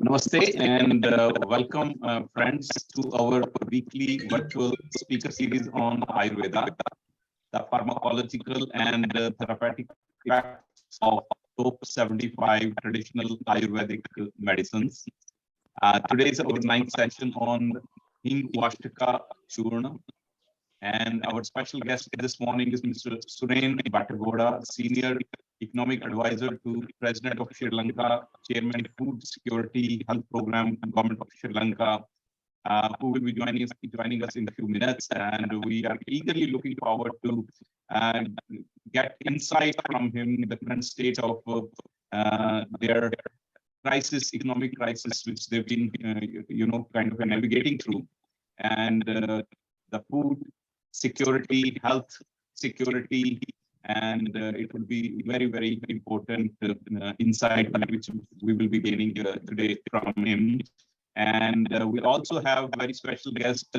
Namaste and welcome friends to our weekly virtual speaker series on Ayurveda, the pharmacological and therapeutic effects of top 75 traditional Ayurvedic medicines. Today is our ninth session on Hingwashtaka Churna, and our special guest this morning is Mr. Suren Bhattagoda, Senior Economic Advisor to President of Sri Lanka, Chairman Food Security Health Program, Government of Sri Lanka, who will be joining us in a few minutes. And we are eagerly looking forward to get insight from him, the current state of their crisis, economic crisis, which they've been, kind of navigating through, and the food security, health security, and it would be very, very important insight which we will be gaining today from him. And we'll also have very special guest,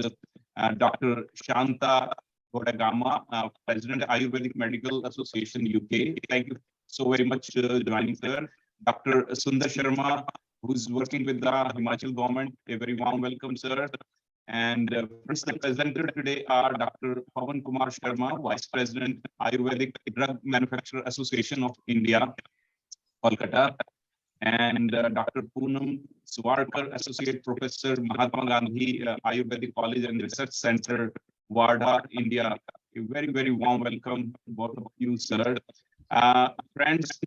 Dr. Shanta Godagama, President Ayurvedic Medical Association UK. Thank you so very much joining, sir. Dr. Sundar Sharma, who's working with the Himachal government. A very warm welcome, sir. And the presenter today are Dr. Pawan Kumar Sharma, Vice President, Ayurvedic Drug Manufacturer Association of India, Kolkata, and Dr. Poonam Swarkar, Associate Professor, Mahatma Gandhi Ayurvedic College and Research Center, Wardha, India. A very, very warm welcome to both of you, sir. Friends,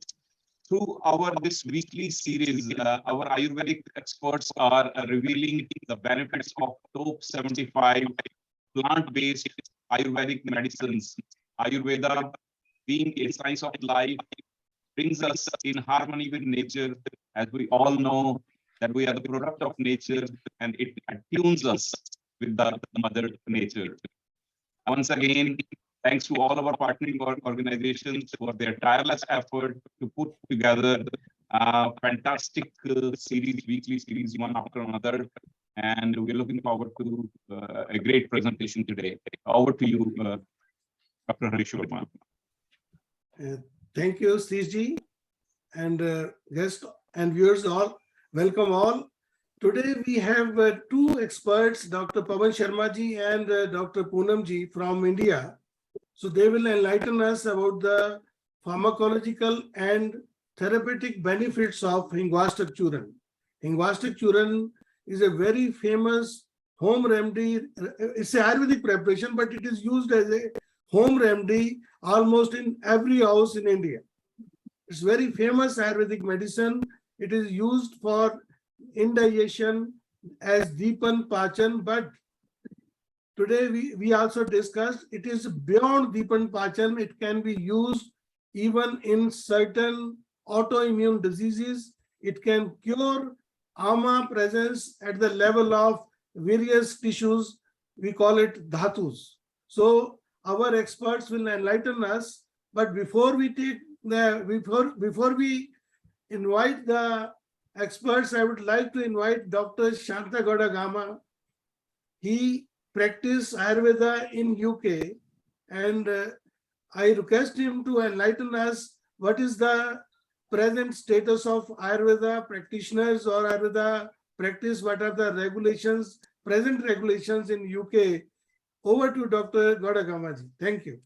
through this weekly series, our Ayurvedic experts are revealing the benefits of top 75 plant-based Ayurvedic medicines. Ayurveda, being a science of life, brings us in harmony with nature, as we all know that we are the product of nature, and it attunes us with the mother nature. Once again, thanks to all of our partnering organizations for their tireless effort to put together a fantastic weekly series, one after another. And we're looking forward to a great presentation today. Over to you, Dr. Harish Sharma. Thank you, Sriji, and guests and viewers all. Welcome all. Today we have two experts, Dr. Pawan Sharma ji and Dr. Poonam ji from India. So they will enlighten us about the pharmacological and therapeutic benefits of Hingwashtaka Churna. Hingwashtaka Churna is a very famous home remedy. It's an Ayurvedic preparation, but it is used as a home remedy almost in every house in India. It's very famous Ayurvedic medicine. It is used for indigestion as Deepan Pachan, but today we also discussed it is beyond Deepan Pachan. It can be used even in certain autoimmune diseases. It can cure ama presence at the level of various tissues. We call it dhatus. So our experts will enlighten us. But before we invite the experts, I would like to invite Dr. Shanta Godagama. He practiced Ayurveda in UK, and I request him to enlighten us what is the present status of Ayurveda practitioners or Ayurveda practice, what are the regulations, present regulations in UK. Over to Dr. Godagama ji. Thank you.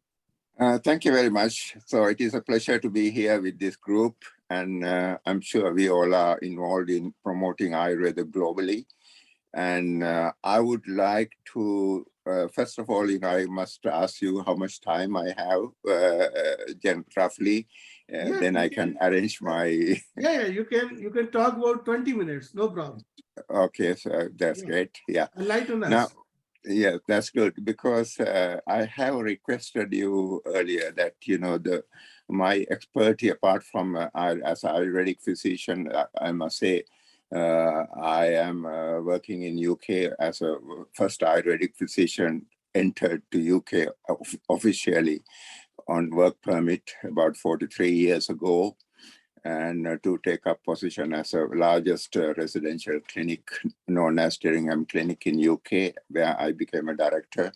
Thank you very much. So it is a pleasure to be here with this group, and I'm sure we all are involved in promoting Ayurveda globally. And I would like to, first of all, I must ask you how much time I have, roughly, Yes, then you I can arrange my. Yeah, you can talk about 20 minutes, no problem. Okay, so that's Yeah. great. Yeah. Enlighten Now, us. yeah, that's good because I have requested you earlier that my expertise, apart from as an Ayurvedic physician, I must say I am working in UK as a first Ayurvedic physician entered to UK officially on work permit about 43 years ago, and to take up position as a largest residential clinic known as Gillingham Clinic in UK, where I became a director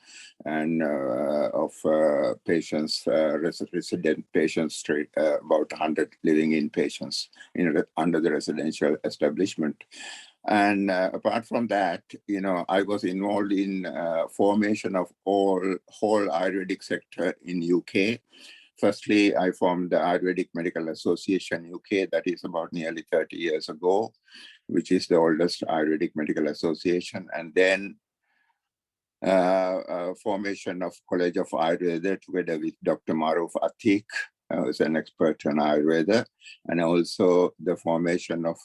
and of patients, resident patients, about 100 living in patients under the residential establishment. And apart from that, I was involved in formation of whole Ayurvedic sector in UK. Firstly, I formed the Ayurvedic Medical Association UK, that is about nearly 30 years ago, which is the oldest Ayurvedic medical association. And then formation of College of Ayurveda together with Dr. Maruf Atik, who's an expert on Ayurveda, and also the formation of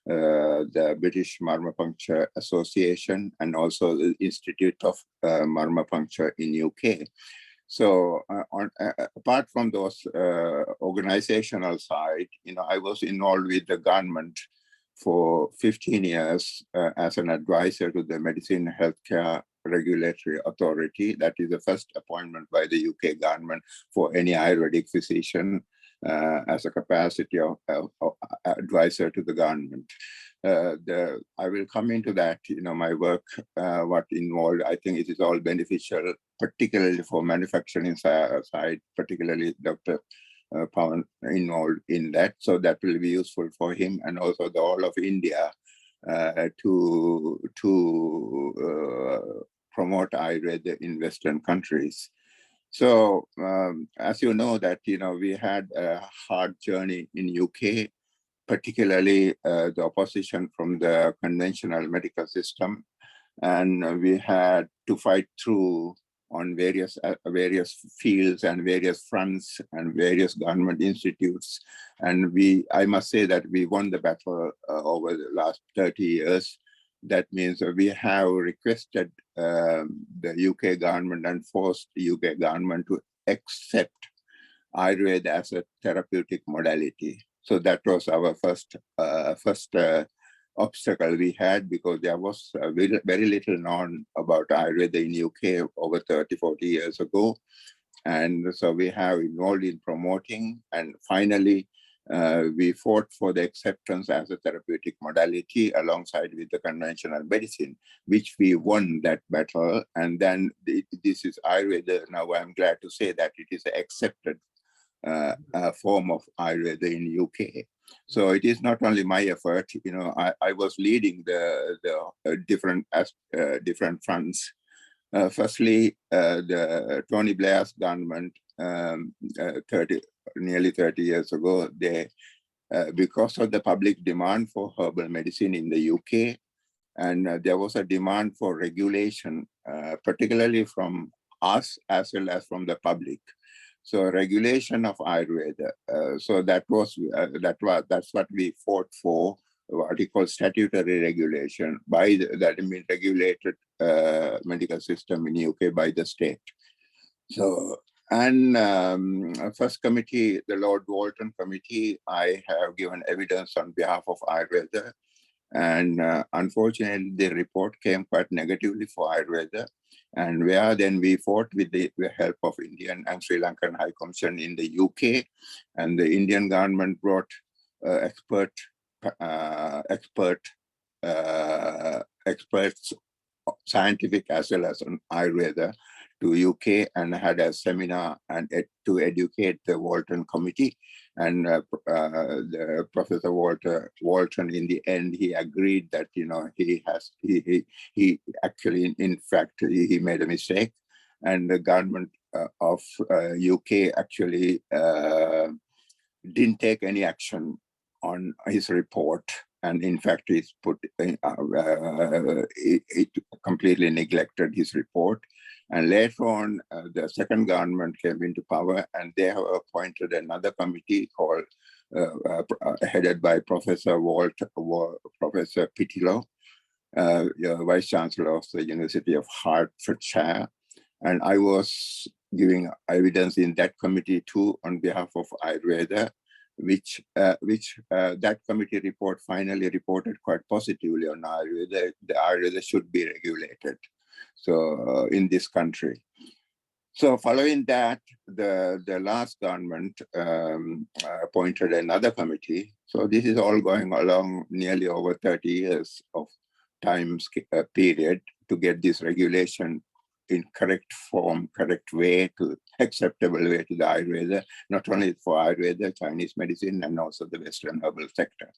the British Marmapuncture Association and also the Institute of Marmapuncture in UK. So apart from those organizational side, I was involved with the government for 15 years as an advisor to the Medicine Healthcare Regulatory Authority. That is the first appointment by the UK government for any Ayurvedic physician as a capacity of advisor to the government. I will come into that, my work, what involved. I think it is all beneficial, particularly for manufacturing side, particularly Dr. Pawan involved in that. So that will be useful for him and also the whole of India to promote Ayurveda in Western countries. So as you know that, we had a hard journey in UK, particularly the opposition from the conventional medical system. And we had to fight through on various fields and various fronts and various government institutes. And I must say that we won the battle over the last 30 years. That means we have requested the UK government and forced the UK government to accept Ayurveda as a therapeutic modality. So that was our first obstacle we had, because there was very little known about Ayurveda in UK over 30, 40 years ago. And so we have involved in promoting, and finally we fought for the acceptance as a therapeutic modality alongside with the conventional medicine, which we won that battle. And then this is Ayurveda. Now I'm glad to say that it is accepted form of Ayurveda in UK. So it is not only my effort. I was leading the different fronts. Firstly, the Tony Blair's government, nearly 30 years ago, they because of the public demand for herbal medicine in the UK, and there was a demand for regulation, particularly from us as well as from the public. So regulation of Ayurveda. So that's what we fought for, what we call statutory regulation by that means regulated medical system in UK by the state. So, and first committee, the Lord Walton committee, I have given evidence on behalf of Ayurveda. And unfortunately, the report came quite negatively for Ayurveda. And where then we fought with the help of Indian and Sri Lankan High Commission in the UK, and the Indian government brought experts, scientific as well as on Ayurveda to UK, and had a seminar and to educate the Walton committee. And the Professor Walton, in the end, he agreed that he actually, in fact, he made a mistake, and the government of UK actually didn't take any action on his report. And in fact, he's it completely neglected his report. And later on, the second government came into power, and they have appointed another committee called, headed by Professor Professor Pippali, Vice Chancellor of the University of Hertfordshire. And I was giving evidence in that committee too on behalf of Ayurveda, which that committee report finally reported quite positively on Ayurveda. The Ayurveda should be regulated. So in this country. So following that, the last government appointed another committee. So this is all going along nearly over 30 years of time period to get this regulation in correct form, correct way, to acceptable way to the Ayurveda, not only for Ayurveda, Chinese medicine, and also the Western herbal sector.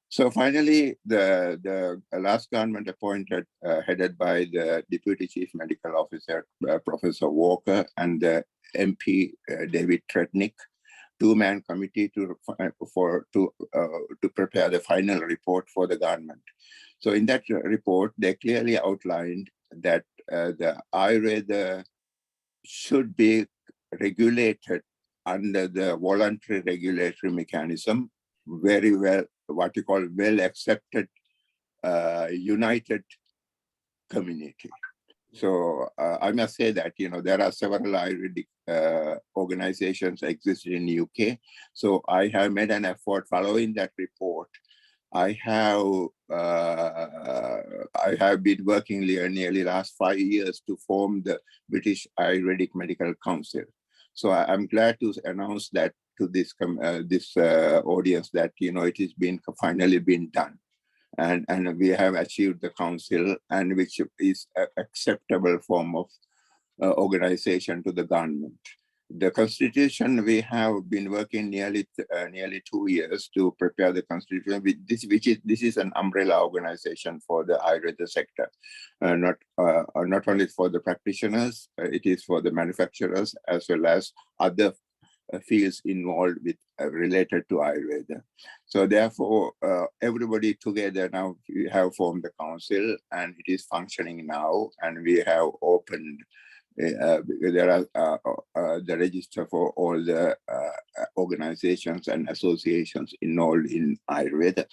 So finally, the last government appointed, headed by the Deputy Chief Medical Officer, Professor Walker, and the MP, David Trednick, two-man committee to prepare the final report for the government. So in that report, they clearly outlined that the Ayurveda should be regulated under the voluntary regulatory mechanism, very well, what you call well accepted, united community. So I must say that, there are several Ayurvedic organizations exist in the UK. So I have made an effort following that report. I have been working nearly last 5 years to form the British Ayurvedic Medical Council. So I'm glad to announce that to this audience that it has been finally been done, and we have achieved the council, and which is an acceptable form of organization to the government. The constitution, we have been working nearly 2 years to prepare the constitution. This is an umbrella organization for the Ayurveda sector, not only for the practitioners, it is for the manufacturers as well as other fields involved with related to Ayurveda. So therefore, everybody together now, we have formed the council, and it is functioning now, and we have opened there are the register for all the organizations and associations involved in Ayurveda.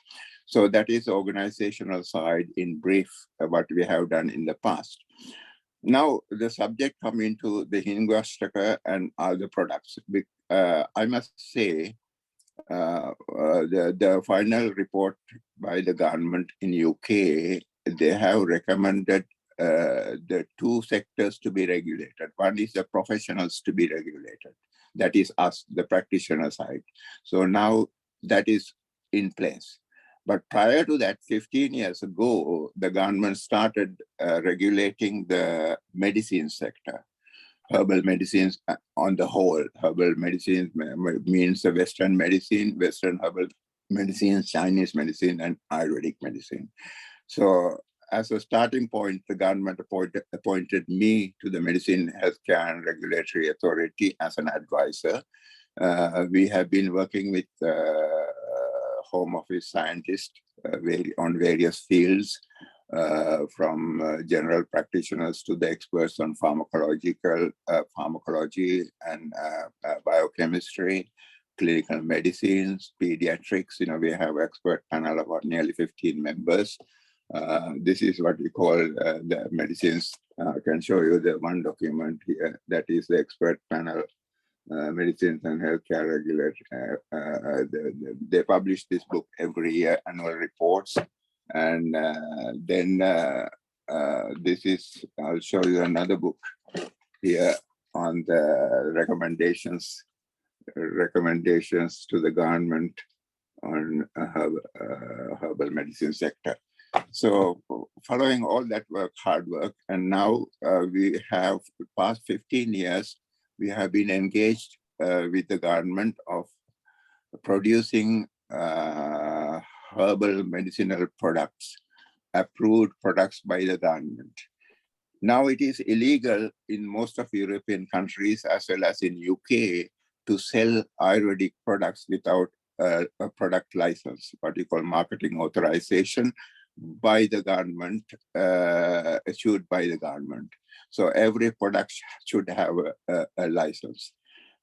So that is the organizational side in brief, what we have done in the past. Now the subject come into the Hingwashtaka and other products. I must say the final report by the government in UK, they have recommended the two sectors to be regulated. One is the professionals to be regulated. That is us, the practitioner side. So now that is in place. But prior to that, 15 years ago, the government started regulating the medicine sector. Herbal medicines on the whole. Herbal medicines means the Western medicine, Western herbal medicine, Chinese medicine, and Ayurvedic medicine. So as a starting point, the government appointed me to the Medicine, Healthcare and Regulatory Authority as an advisor. We have been working with Home Office scientists on various fields, from general practitioners to the experts on pharmacology and biochemistry, clinical medicines, pediatrics. We have expert panel of about nearly 15 members. This is what we call the medicines. I can show you the one document here. That is the expert panel, medicines and healthcare regulatory. They publish this book every year, annual reports. And then this is, I'll show you another book here on the recommendations to the government on herbal medicine sector. So following all that work, hard work, and now we have, the past 15 years, we have been engaged with the government of producing herbal medicinal products, approved products by the government. Now it is illegal in most of European countries as well as in UK to sell Ayurvedic products without a product license, what you call marketing authorization by the government, issued by the government. So every product should have a license.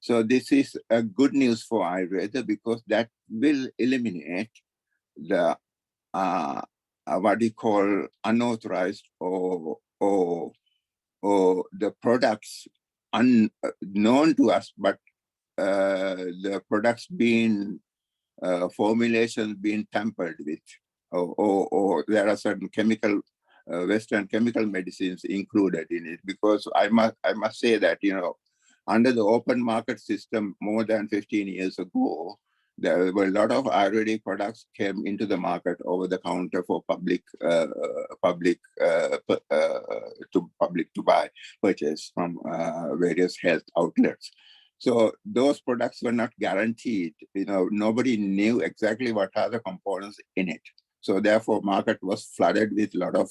So this is a good news for Ayurveda because that will eliminate the what you call unauthorized or the products unknown to us, but the products being formulations being tampered with, or there are certain chemical Western chemical medicines included in it. Because I must say that, you know, under the open market system more than 15 years ago, there were a lot of Ayurvedic products came into the market over the counter for public to buy, purchase from various health outlets. So those products were not guaranteed. You know, nobody knew exactly what are the components in it. So therefore, market was flooded with a lot of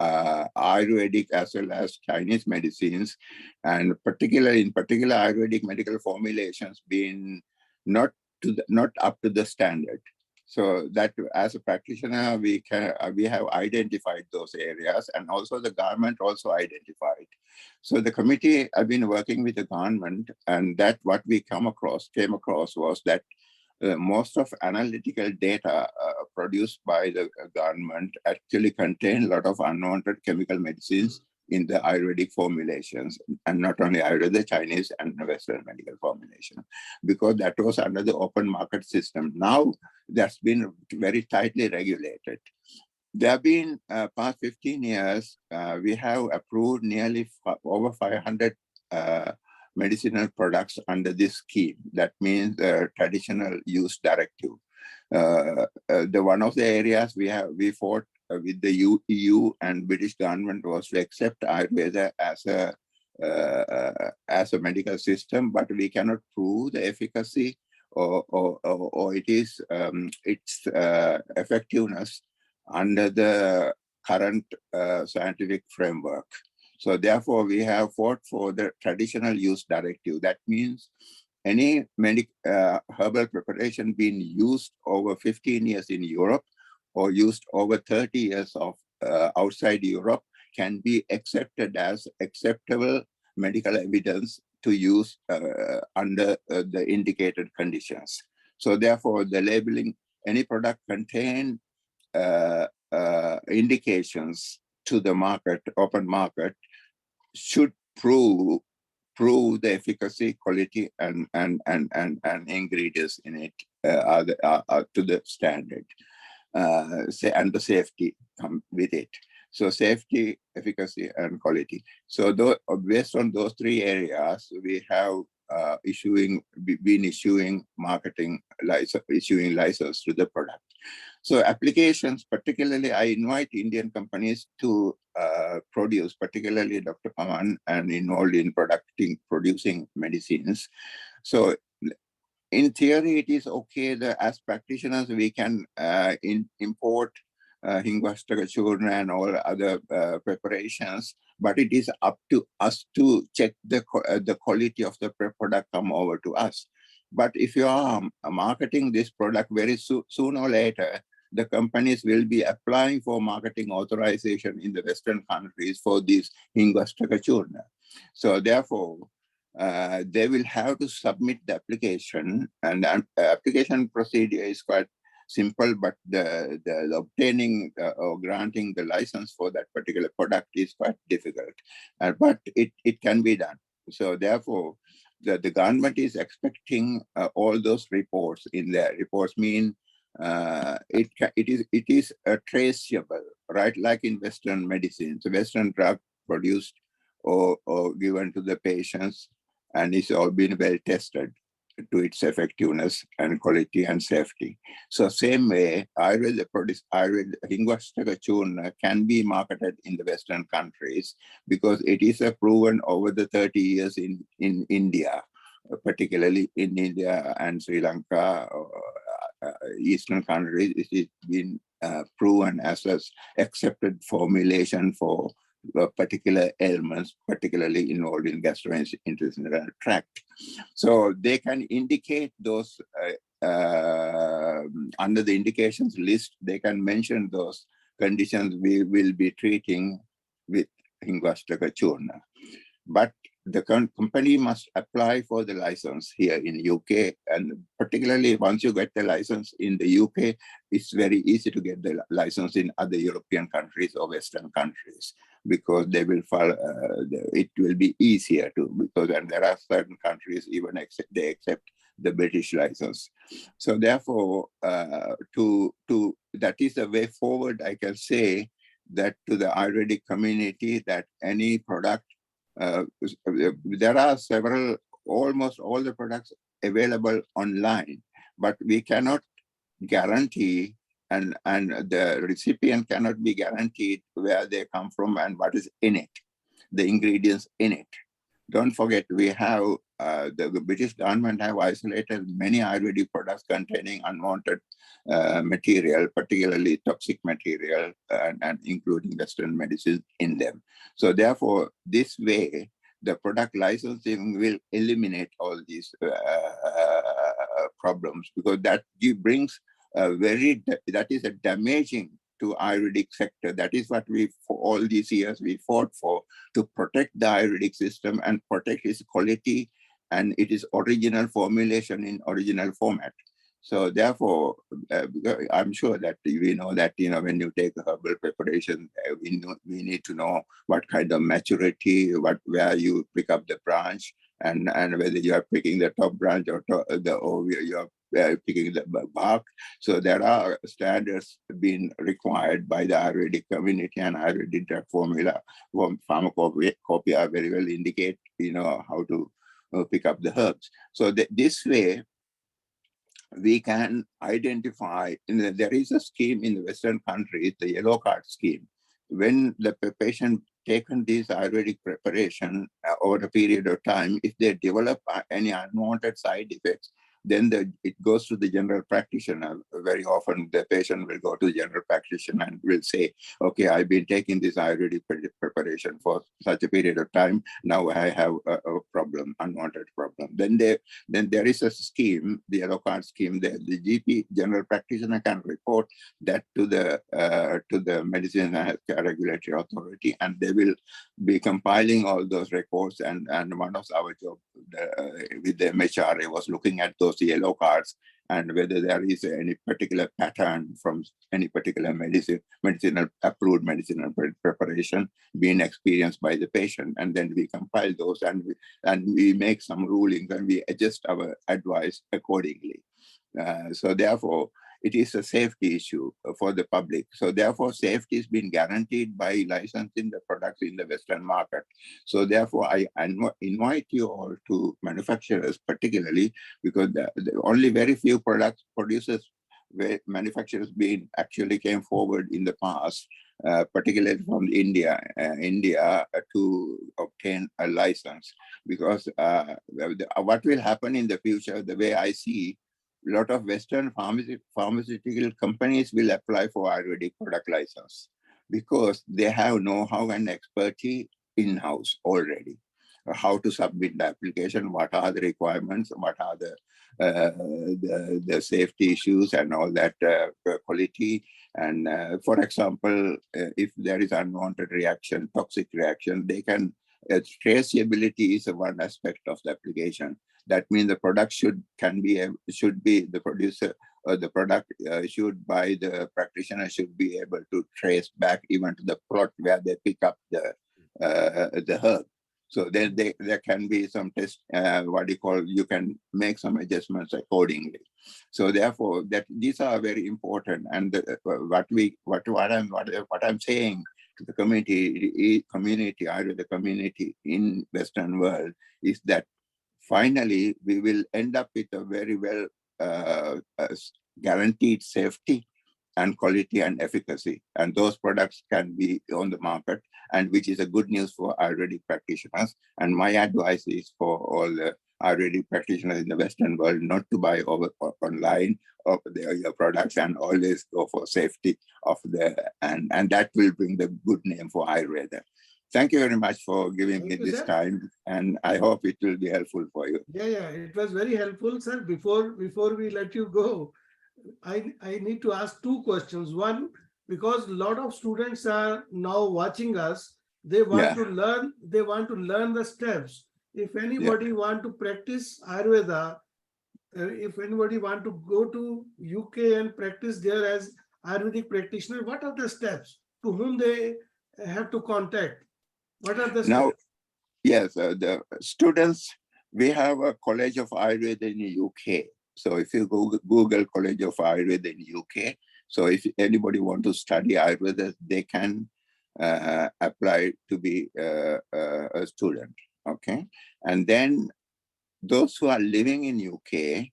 Ayurvedic as well as Chinese medicines, and in particular Ayurvedic medical formulations being not up to the standard. So that as a practitioner, we have identified those areas, and also the government also identified. So the committee have been working with the government, and that what we came across was that most of analytical data produced by the government actually contain a lot of unwanted chemical medicines in the Ayurvedic formulations, and not only Ayurveda, Chinese and Western medical formulation, because that was under the open market system. Now that's been very tightly regulated. There have been past 15 years, we have approved nearly over 500 medicinal products under this scheme. That means the traditional use directive. The one of the areas we fought with the EU and British government was to accept Ayurveda as a medical system, but we cannot prove the efficacy or its effectiveness under the current scientific framework. So therefore, we have fought for the traditional use directive. That means any herbal preparation being used over 15 years in Europe or used over 30 years of outside Europe can be accepted as acceptable medical evidence to use under the indicated conditions. So therefore, the labeling, any product contain indications to the market, open market, should prove the efficacy, quality, and ingredients in it are to the standard, and the safety come with it. So safety, efficacy, and quality. So based on those three areas, we have been issuing marketing license, issuing license to the product. So applications, particularly, I invite Indian companies to produce, particularly Dr. Pawan, and involved in producing medicines. So in theory, it is okay that as practitioners, we can import Hingwashtaka Churna and all other preparations, but it is up to us to check the quality of the product come over to us. But if you are marketing this product, very soon or later, the companies will be applying for marketing authorization in the Western countries for this Hingwashtaka Churna. So therefore, they will have to submit the application, and the application procedure is quite simple, but the obtaining or granting the license for that particular product is quite difficult, but it can be done. So therefore, the government is expecting all those reports in there. Reports mean it is traceable, right? Like in Western medicine, so Western drug produced or given to the patients, and it's all been well tested to its effectiveness and quality and safety. So same way, Ayurveda Hingwashtaka Churna can be marketed in the Western countries because it is proven over the 30 years in India, particularly in India and Sri Lanka, Eastern countries. It has been proven as an accepted formulation for particular ailments, particularly involved in gastrointestinal tract. So they can indicate those under the indications list, they can mention those conditions we will be treating with Hingwashtaka Churna. But the company must apply for the license here in UK, and particularly once you get the license in the UK, it's very easy to get the license in other European countries or Western countries, because they will follow, it will be easier to, because and there are certain countries even they accept the British license. So therefore, that is the way forward. I can say that to the Ayurvedic community, that any product, there are several, almost all the products available online, but we cannot guarantee, and the recipient cannot be guaranteed where they come from and what is in it, the ingredients in it. Don't forget, we have the British government have isolated many Ayurvedic products containing unwanted material, particularly toxic material, and including Western medicine in them. So therefore, this way, the product licensing will eliminate all these problems, because that brings that is a damaging to Ayurvedic sector. That is what we, for all these years, we fought for, to protect the Ayurvedic system and protect its quality and it is original formulation in original format. So therefore, I'm sure that we know that, when you take herbal preparation, we need to know what kind of maturity, where you pick up the branch, and whether you are picking the top branch or you are picking the bark. So there are standards being required by the Ayurvedic community, and Ayurvedic drug formula from Pharmacopoeia very well indicate, how to pick up the herbs. So this way, we can identify, there is a scheme in the Western countries, the yellow card scheme. When the patient taken this Ayurvedic preparation over a period of time, if they develop any unwanted side effects, then it goes to the general practitioner. Very often the patient will go to the general practitioner and will say, okay, I've been taking this Ayurvedic preparation for such a period of time. Now I have a problem, unwanted problem. Then there is a scheme, the yellow card scheme, the GP, general practitioner, can report that to the Medicine and Healthcare Regulatory Authority, and they will be compiling all those reports. And one of our job with the MHRA was looking at those yellow cards and whether there is any particular pattern from any particular approved medicinal preparation being experienced by the patient. And then we compile those and we make some rulings and we adjust our advice accordingly. So therefore, it is a safety issue for the public. So therefore, safety is being guaranteed by licensing the products in the Western market. So therefore, I invite you all to manufacturers, particularly because the only very few manufacturers actually came forward in the past, particularly from India to obtain a license. Because what will happen in the future, the way I see, a lot of Western pharmaceutical companies will apply for Ayurvedic product license because they have know-how and expertise in-house already. How to submit the application, what are the requirements, what are the safety issues and all that quality. And for example, if there is unwanted reaction, toxic reaction, they can, traceability is one aspect of the application. That means the product should be the producer or the product should by the practitioner should be able to trace back even to the plot where they pick up the herb. So then there can be some test, you can make some adjustments accordingly. So therefore, these are very important. And what I'm saying to the community, the community in Western world is that finally we will end up with a very well guaranteed safety and quality and efficacy. And those products can be on the market, and which is a good news for Ayurvedic practitioners. And my advice is for all the Ayurvedic practitioners in the Western world not to buy online of your products and always go for safety of and that will bring the good name for Ayurveda. Thank you very much for giving Thank me you, this sir. time, and I hope it will be helpful for you. Yeah, it was very helpful, sir. Before we let you go, I need to ask two questions. One, because a lot of students are now watching us, they want Yeah, to learn the steps. If yeah. anybody want to practice Ayurveda, if anybody want to go to UK and practice there as Ayurvedic practitioner, what are the steps? To whom they have to contact? What are the Now, steps? yes, the students, we have a College of Ayurveda in the UK. So if you Google College of Ayurveda in the UK, so if anybody want to study Ayurveda, they can apply to be a student, okay? And then those who are living in UK,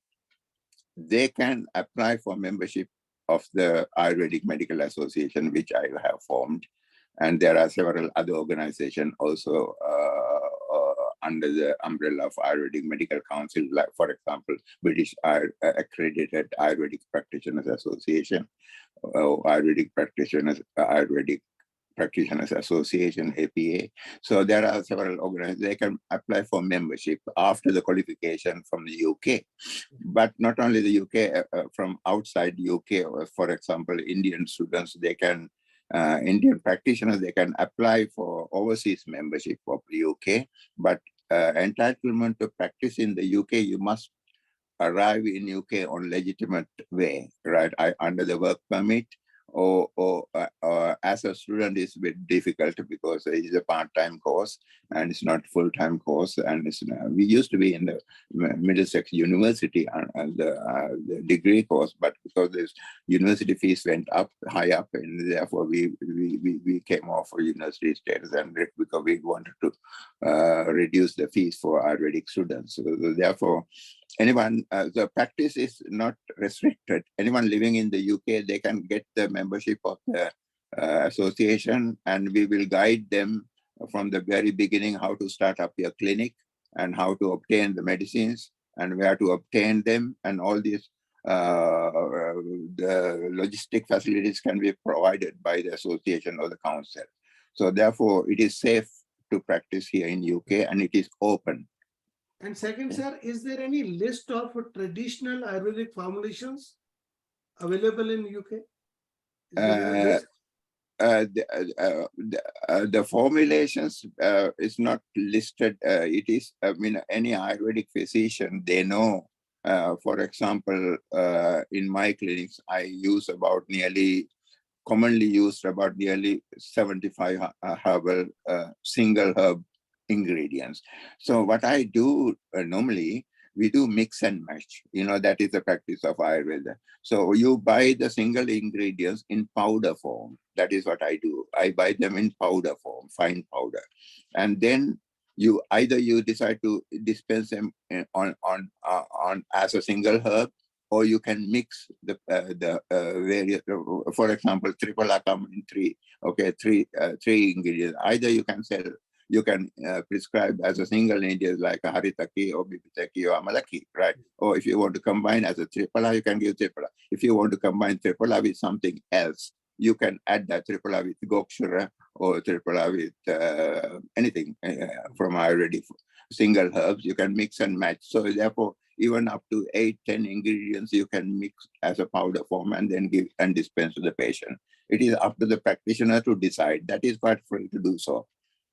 they can apply for membership of the Ayurvedic Medical Association, which I have formed. And there are several other organizations also under the umbrella of Ayurvedic Medical Council, like, for example, British Accredited Ayurvedic Practitioners Association, Ayurvedic Practitioners Association, APA. So there are several organizations. They can apply for membership after the qualification from the UK. But not only the UK, from outside UK, or for example, Indian students, they can, Indian practitioners, they can apply for overseas membership of the UK. But entitlement to practice in the UK, you must arrive in UK on legitimate way, right? Under the work permit, or as a student is a bit difficult because it is a part-time course and it's not full-time course. And it's, we used to be in the Middlesex University and the degree course, but because this university fees went up, high up, and therefore we came off for university status, and because we wanted to reduce the fees for Ayurvedic students. So therefore, anyone, the practice is not restricted. Anyone living in the UK, they can get the membership of the association, and we will guide them from the very beginning how to start up your clinic and how to obtain the medicines and where to obtain them, and all these the logistic facilities can be provided by the association or the council. So therefore, it is safe to practice here in UK, and it is open. And second, sir, is there any list of traditional Ayurvedic formulations available in UK? Is there a list? The formulations is not listed. It is, I mean, any Ayurvedic physician, they know. For example, in my clinics, I use commonly used about nearly 75 herbal single herb ingredients. So what I do normally, we do mix and match. You know, that is the practice of Ayurveda. So you buy the single ingredients in powder form. That is what I do. I buy them in powder form, fine powder. And then you decide to dispense them on as a single herb, or you can mix the various, for example, triple come in three ingredients. Either you can sell, you can prescribe as a single ingredient like a haritaki or bibitaki or amalaki, right? Or if you want to combine as a tripala, you can give tripala. If you want to combine tripala with something else, you can add that tripala with gokshura or tripala with anything from Ayurvedic single herbs. You can mix and match. So therefore, even up to 8-10 ingredients you can mix as a powder form and then give and dispense to the patient. It is up to the practitioner to decide. That is quite free to do so.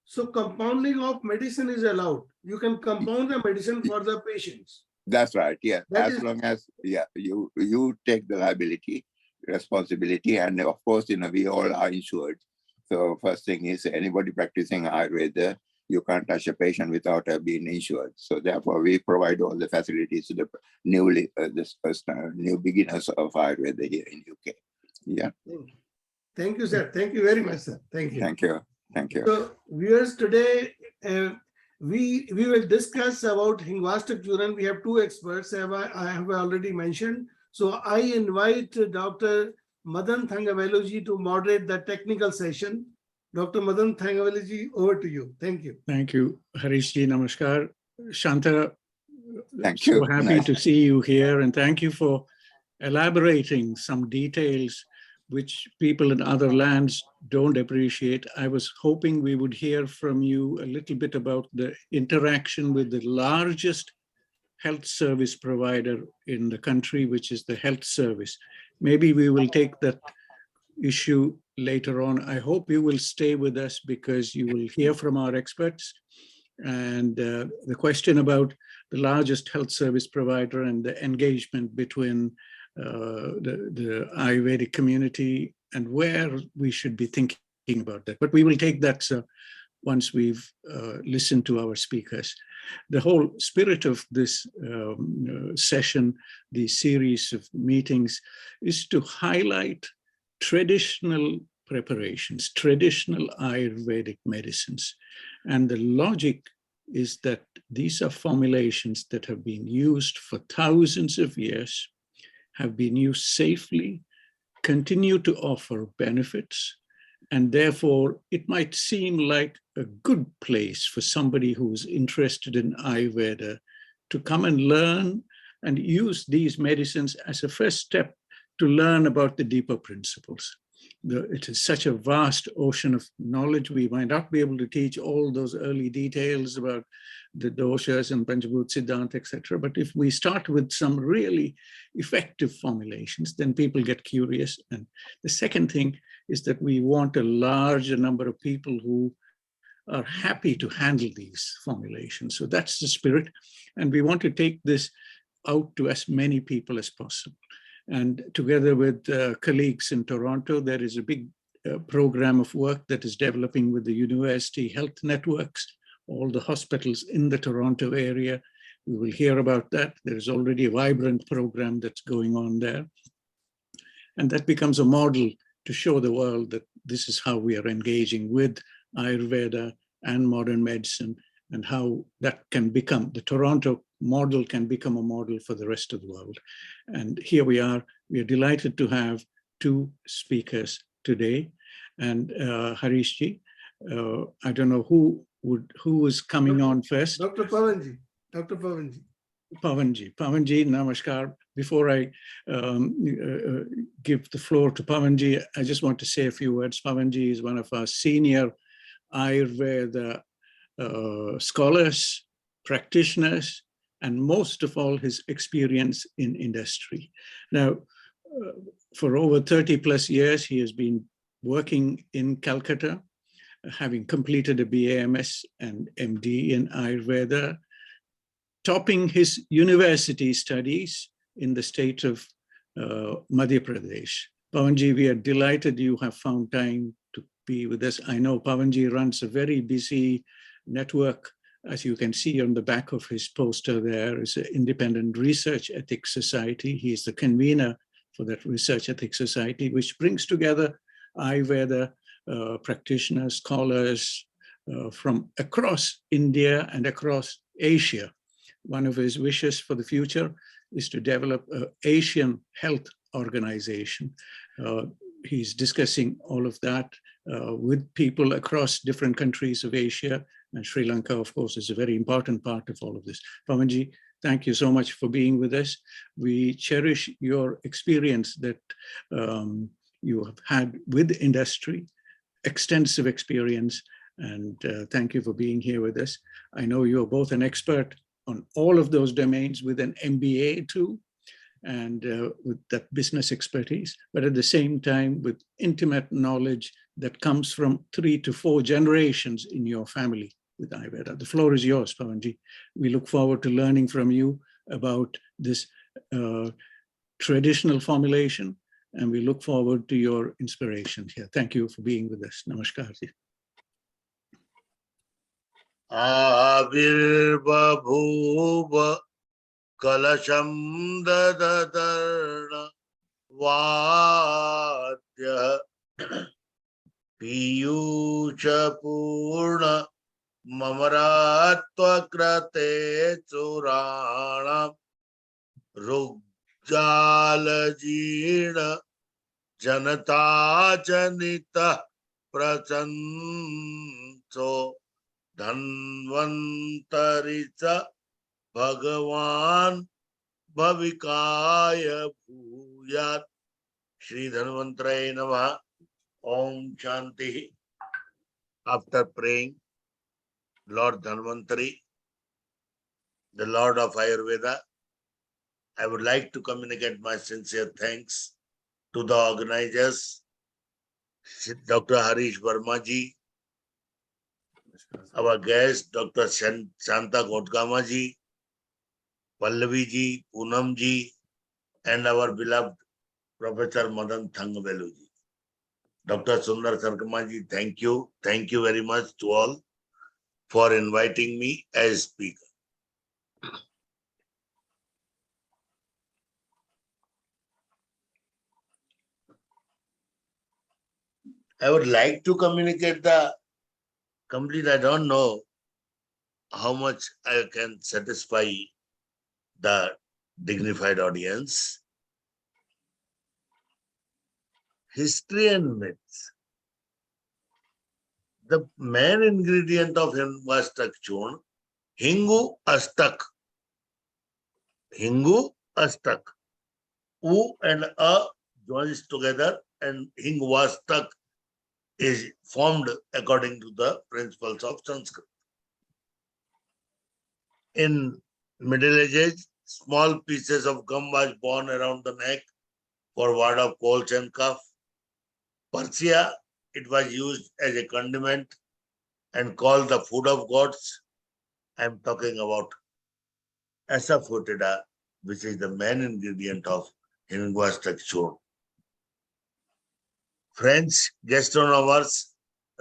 So compounding of medicine is allowed. You can compound the medicine for the patients. That's right. Yeah. That as long as you take the liability, responsibility, and of course, we all are insured. So first thing is, anybody practicing Ayurveda, you can't touch a patient without being insured. So therefore, we provide all the facilities to the new beginners of Ayurveda here in UK. Yeah. Thank you, sir. Thank you very much, sir. Thank you. Thank you. Thank you. So viewers, today we will discuss about Hingwashtaka Churna. We have two experts, I have already mentioned. So I invite Dr. Madan Thangaveluji to moderate the technical session. Dr. Madan Thangaveluji, over to you. Thank you. Thank you, Harishji. Namaskar. Shanta, Thank you. So happy to see you here, and thank you for elaborating some details which people in other lands don't appreciate. I was hoping we would hear from you a little bit about the interaction with the largest health service provider in the country, which is the health service. Maybe we will take that issue later on. I hope you will stay with us because you will hear from our experts. And the question about the largest health service provider and the engagement between the Ayurvedic community and where we should be thinking about that. But we will take that once we've listened to our speakers. The whole spirit of this session, the series of meetings, is to highlight traditional preparations, traditional Ayurvedic medicines. And the logic is that these are formulations that have been used for thousands of years, have been used safely, continue to offer benefits, and therefore it might seem like a good place for somebody who's interested in Ayurveda to come and learn and use these medicines as a first step to learn about the deeper principles. It is such a vast ocean of knowledge. We might not be able to teach all those early details about the doshas and Panchabhut Siddhanta, etc. But if we start with some really effective formulations, then people get curious. And the second thing is that we want a larger number of people who are happy to handle these formulations. So that's the spirit. And we want to take this out to as many people as possible. And together with colleagues in Toronto, there is a big program of work that is developing with the university health networks, all the hospitals in the Toronto area. We will hear about that. There is already a vibrant program that's going on there. And that becomes a model to show the world that this is how we are engaging with Ayurveda and modern medicine, and how that can become, the Toronto model can become a model for the rest of the world. And here we are delighted to have two speakers today. And Harishji, I don't know who is coming on first. Dr. Pavanji. Dr. Pavanji. Pavanji, namaskar. Before I give the floor to Pavanji, I just want to say a few words. Pavanji is one of our senior Ayurveda scholars, practitioners, and most of all his experience in industry. Now, for over 30 plus years, he has been working in Calcutta, having completed a BAMS and MD in Ayurveda, topping his university studies in the state of Madhya Pradesh. Pavanji, we are delighted you have found time to be with us. I know Pavanji runs a very busy network. As you can see on the back of his poster, there is an independent research ethics society. He is the convener for that research ethics society, which brings together Ayurveda practitioners, scholars from across India and across Asia. One of his wishes for the future is to develop an Asian health organization. He's discussing all of that with people across different countries of Asia, and Sri Lanka, of course, is a very important part of all of this. Pavanji, thank you so much for being with us. We cherish your experience that you have had with industry, extensive experience, and thank you for being here with us. I know you're both an expert on all of those domains with an MBA too, and with that business expertise, but at the same time with intimate knowledge that comes from 3 to 4 generations in your family with Ayurveda. The floor is yours, Pavanji. We look forward to learning from you about this traditional formulation, and we look forward to your inspiration here. Thank you for being with us. Namaskar. Avirbabhuva kalasham dadadarna vadya piyucha purna mamaratva krate churana rugjalajina janata janita prachanto dhanvantaricha Bhagavan Bhavikaya Bhuyat Shri Dhanvantraye Namaha. Om Shanti. After praying, Lord Dhanvantari, the Lord of Ayurveda, I would like to communicate my sincere thanks to the organizers, Dr. Harish Verma ji, our guest, Dr. Shanta Godgama ji, Pallavi ji, Poonam ji, and our beloved Professor Madan Thangavelu ji. Dr. Sundar Sarkama ji, thank you. Thank you very much to all for inviting me as speaker. I would like to communicate the complete, I don't know how much I can satisfy the dignified audience. History and myths. The main ingredient of Hingwashtaka Churna, Hingwashtaka. Hingwashtaka. U and A joins together and Hingwashtaka is formed according to the principles of Sanskrit. In Middle Ages, small pieces of gum was worn around the neck for ward of colds and cough. Persia, it was used as a condiment and called the food of gods. I am talking about foetida, which is the main ingredient of Hingwashtaka Churna. French gastronomers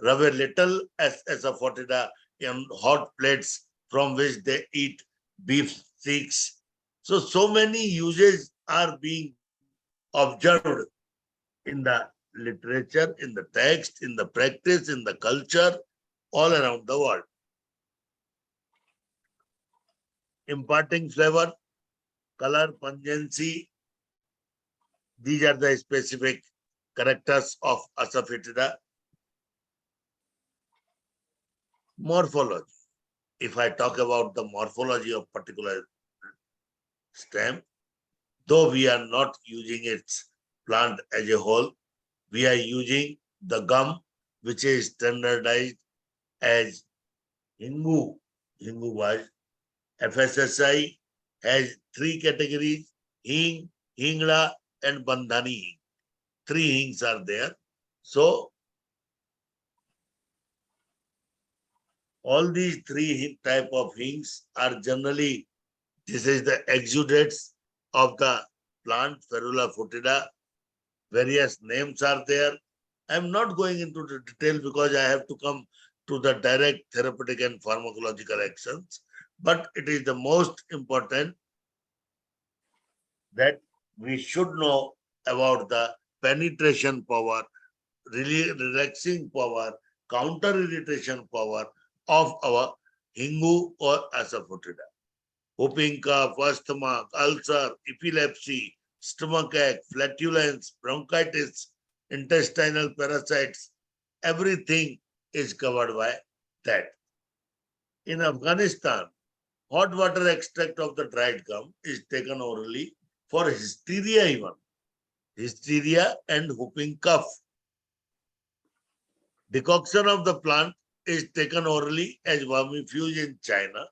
rub a little foetida in hot plates from which they eat beef steaks. So many uses are being observed in the literature, in the text, in the practice, in the culture, all around the world. Imparting flavor, color, pungency, these are the specific characters of foetida. Morphology. If I talk about the morphology of particular stem, though we are not using its plant as a whole, we are using the gum, which is standardized as Hingu. Hingu was. FSSI has three categories: Hing, Hingla, and Bandhani Hing. Three Hings are there. So, all these three type of Hings are generally, this is the exudates of the plant, Ferula foetida. Various names are there. I am not going into the detail because I have to come to the direct therapeutic and pharmacological actions. But it is the most important that we should know about the penetration power, relaxing power, counter irritation power of our Hingu or foetida. Whooping cough, asthma, ulcer, epilepsy, stomachache, flatulence, bronchitis, intestinal parasites, everything is covered by that. In Afghanistan, hot water extract of the dried gum is taken orally for hysteria even. Hysteria and whooping cough. Decoction of the plant is taken orally as vermifuge in China.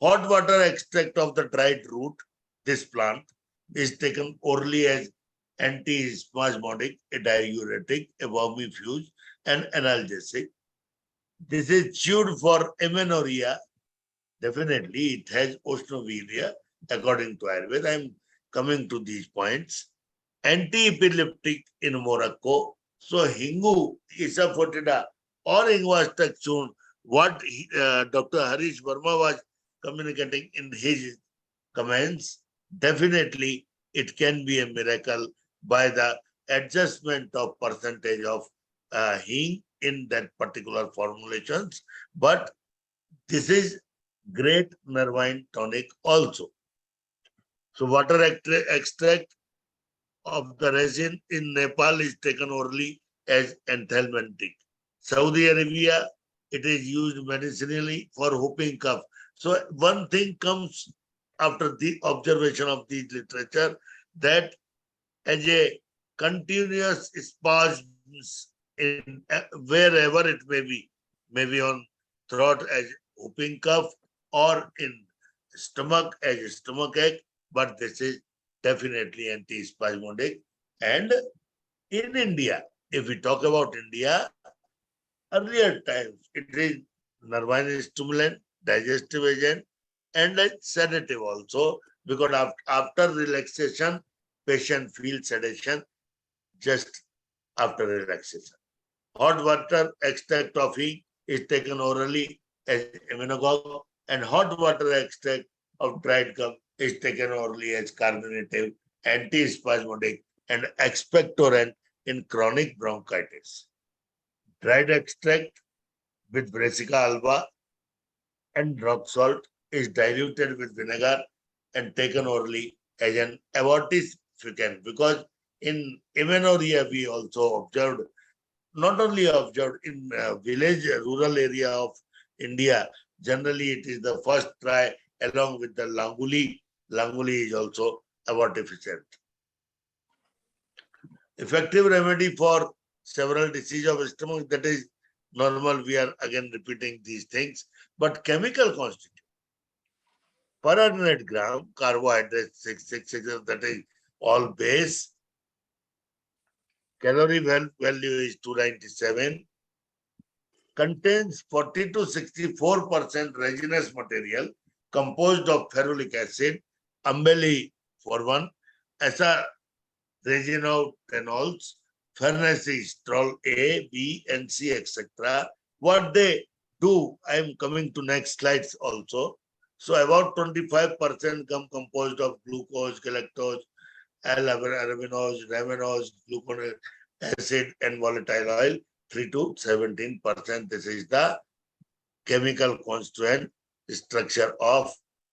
Hot water extract of the dried root, this plant, is taken orally as antispasmodic, a diuretic, a vermifuge, and analgesic. This is chewed for amenorrhea. Definitely, it has osnoviria, according to Ayurveda. I am coming to these points. Anti-epileptic in Morocco. So, Hingu, foetida, or Hingwashtaka Churna, what Dr. Harish Verma was communicating in his comments, definitely it can be a miracle by the adjustment of percentage of Hing in that particular formulations. But this is great nervine tonic also. So water extract of the resin in Nepal is taken orally as anthelmintic. Saudi Arabia, it is used medicinally for whooping cough. So one thing comes after the observation of the literature that as a continuous spasms in wherever it may be on throat as whooping cough or in stomach as a stomach ache, but this is definitely antispasmodic. And in India, if we talk about India, earlier times, it is nervine stimulant, digestive agent, and a sedative also, because after relaxation, patient feels sedation just after relaxation. Hot water extract of Hing is taken orally as immunogogue, and hot water extract of dried gum is taken orally as carminative, antispasmodic, and expectorant in chronic bronchitis. Dried extract with Brassica alba and rock salt is diluted with vinegar and taken orally as an abortifacient, because in amenorrhea we also observed, not only observed in village, rural area of India, generally it is the first try along with the languli. Languli is also abortifacient. Effective remedy for several diseases of stomach, that is normal, we are again repeating these things, but chemical constituent. Per 100 gram, carbohydrates 666, that is all base. Calorie value is 297. Contains 40 to 64% resinous material composed of ferulic acid, umbelli for one, resinotenols, phenacestrol A, B, and C, etc. What they do, I am coming to next slides also. So about 25% come composed of glucose, galactose, L-arabinose, raminose, gluconic acid, and volatile oil. 3 to 17%. This is the chemical constituent structure of.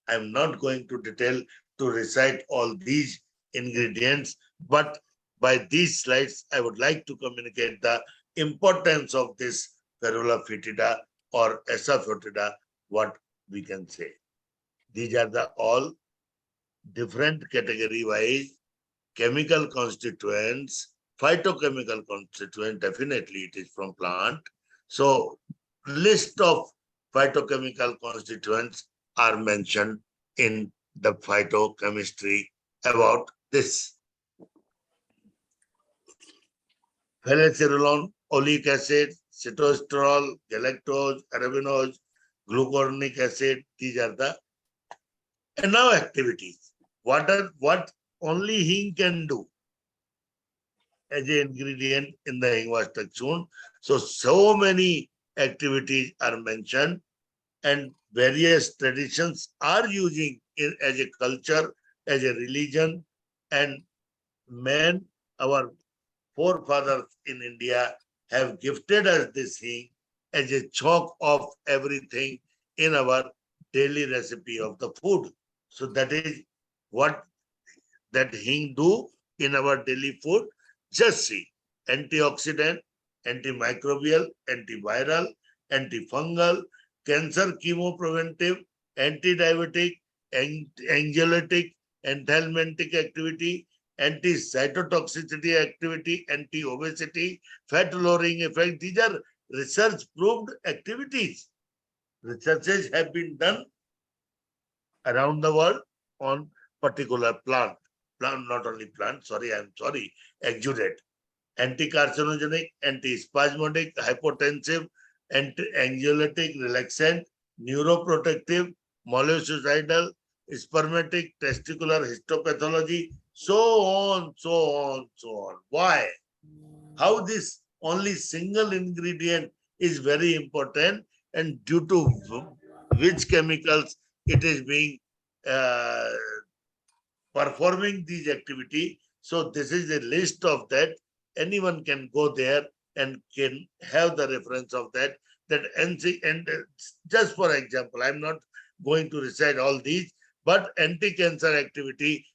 I am not going to detail to recite all these ingredients, but by these slides, I would like to communicate the importance of this Ferula foetida or Essa foetida, what we can say. These are the all different category-wise chemical constituents. Phytochemical constituent, definitely it is from plant. So list of phytochemical constituents are mentioned in the phytochemistry about this. Phenylcerulone, oleic acid, citosterol, galactose, arabinose, glucuronic acid, these are the. And now activities. What only Hing can do as an ingredient in the Hingwashtaka Churna. So many activities are mentioned, and various traditions are using it as a culture, as a religion, and men, our forefathers in India, have gifted us this Hing as a chalk of everything in our daily recipe of the food. So that is what that Hing do in our daily food. Just see, antioxidant, antimicrobial, antiviral, antifungal, cancer chemopreventive, anti-diabetic, anxiolytic, enthalmentic activity, anti-cytotoxicity activity, anti-obesity, fat-lowering effect. These are research-proved activities. Researches have been done around the world on particular plant, not only plant, exudate. Anti-carcinogenic, anti-spasmodic, hypotensive, anti-anxiolytic, relaxant, neuroprotective, mollucidal, spermatic, testicular histopathology, so on. Why? How this only single ingredient is very important, and due to which chemicals it is being performing these activity. So this is a list of that. Anyone can go there and can have the reference of that. And just for example, I'm not going to recite all these, but anti-cancer activity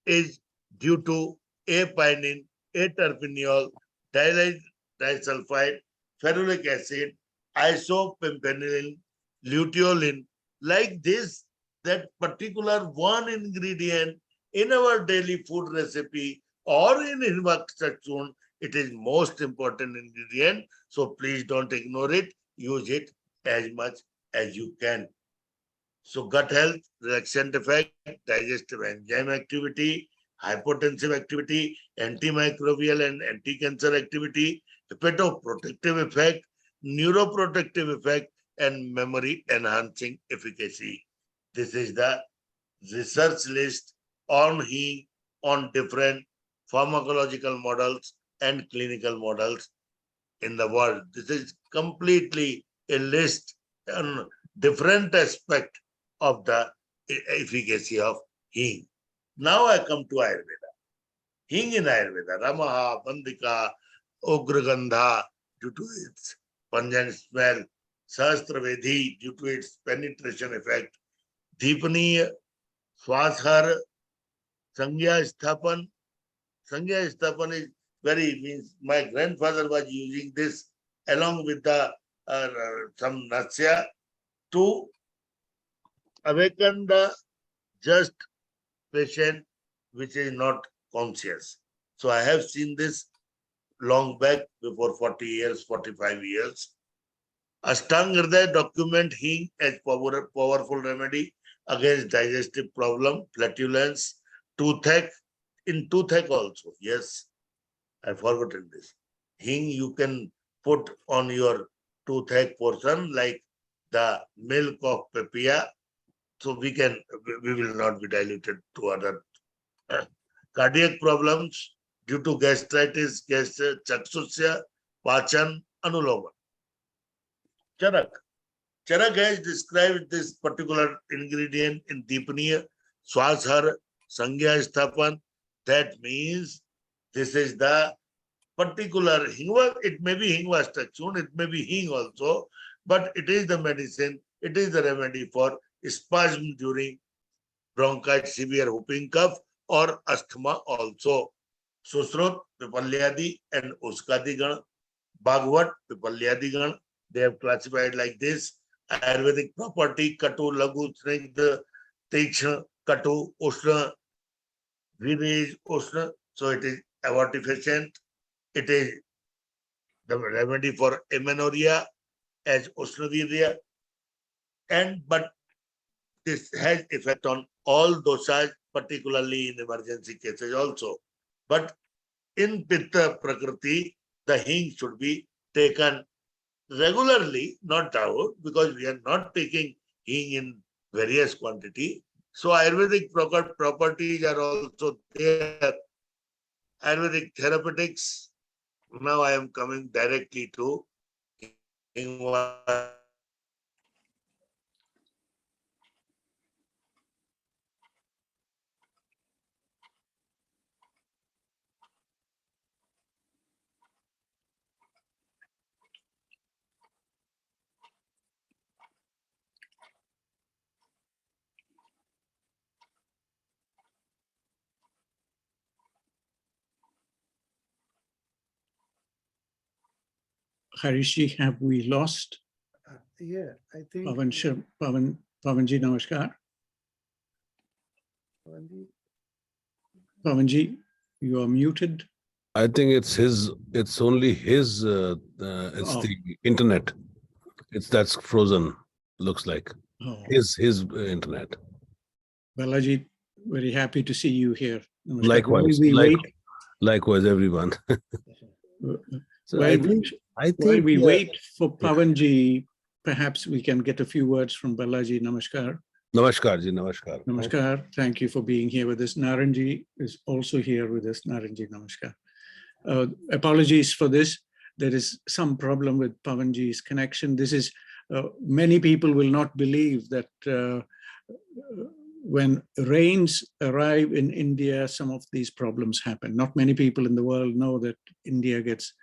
is due to apinin, aterpineol, disulfide, ferulic acid, isopentanyl, luteolin. Like this, that particular one ingredient in our daily food recipe or in Hingwashtaka Churna, it is most important ingredient. So please don't ignore it. Use it as much as you can. So gut health, relaxant effect, digestive enzyme activity, hypotensive activity, antimicrobial and anti-cancer activity, hepatoprotective effect, neuroprotective effect, and memory enhancing efficacy. This is the research list on Hing on different pharmacological models and clinical models in the world. This is completely a list on different aspects of the efficacy of Hing. Now I come to Ayurveda. Hing in Ayurveda, Ramaha, Bandika, Ugragandha, due to its pungent smell, Sahasravedhi, due to its penetration effect, Deepaniya, Swashar, Sangya Sthapan. Sangya Sthapan is means my grandfather was using this along with the some Nasya to awaken the just patient which is not conscious. So I have seen this long back, before 40 years, 45 years. Ashtanga document Hing as powerful remedy against digestive problem, flatulence, toothache, in toothache also. Yes, I've forgotten this. Hing you can put on your toothache portion like the milk of papaya. So we will not be diluted to other cardiac problems due to gastritis, chaksusya, pachan, anuloma. Charak. Charak has described this particular ingredient in Deepaniya, Swashar, Sangya Sthapan. That means this is the particular Hingwa. It may be Hingwashtaka Churna, it may be Hing also, but it is the medicine, it is the remedy for spasm during bronchitis, severe whooping cough, or asthma also. Susrut, Pippali, and Uskadigan, Bhagavad, Pippali, they have classified like this. Ayurvedic property, Katu, Lagu, Snigdha, Tikshna, Katu, Ushna, Virij, Ushna. So it is abortifacient. It is the remedy for amenorrhea as Ushnavirya. But this has effect on all dosas, particularly in emergency cases also. But in Pitta Prakriti, the Hing should be taken regularly, not doubt, because we are not taking Hing in various quantity. So Ayurvedic properties are also there. Ayurvedic therapeutics. Now I am coming directly to Hingwashtaka. Harishi, have we lost Yeah, I think. Pavanji, namaskar. Pavanji, you are muted. I think it's only his, the internet. That's frozen, looks like. Oh. His internet. Balaji, very happy to see you here. Namaskar. Likewise. Likewise, everyone. So while we wait for Pavanji, perhaps we can get a few words from Balaji. Namaskar. Namaskar ji, namaskar. Namaskar. Thank you for being here with us. Naranji is also here with us. Naranji, namaskar. Apologies for this. There is some problem with Pavanji's connection. This is, many people will not believe that when rains arrive in India, some of these problems happen. Not many people in the world know that India gets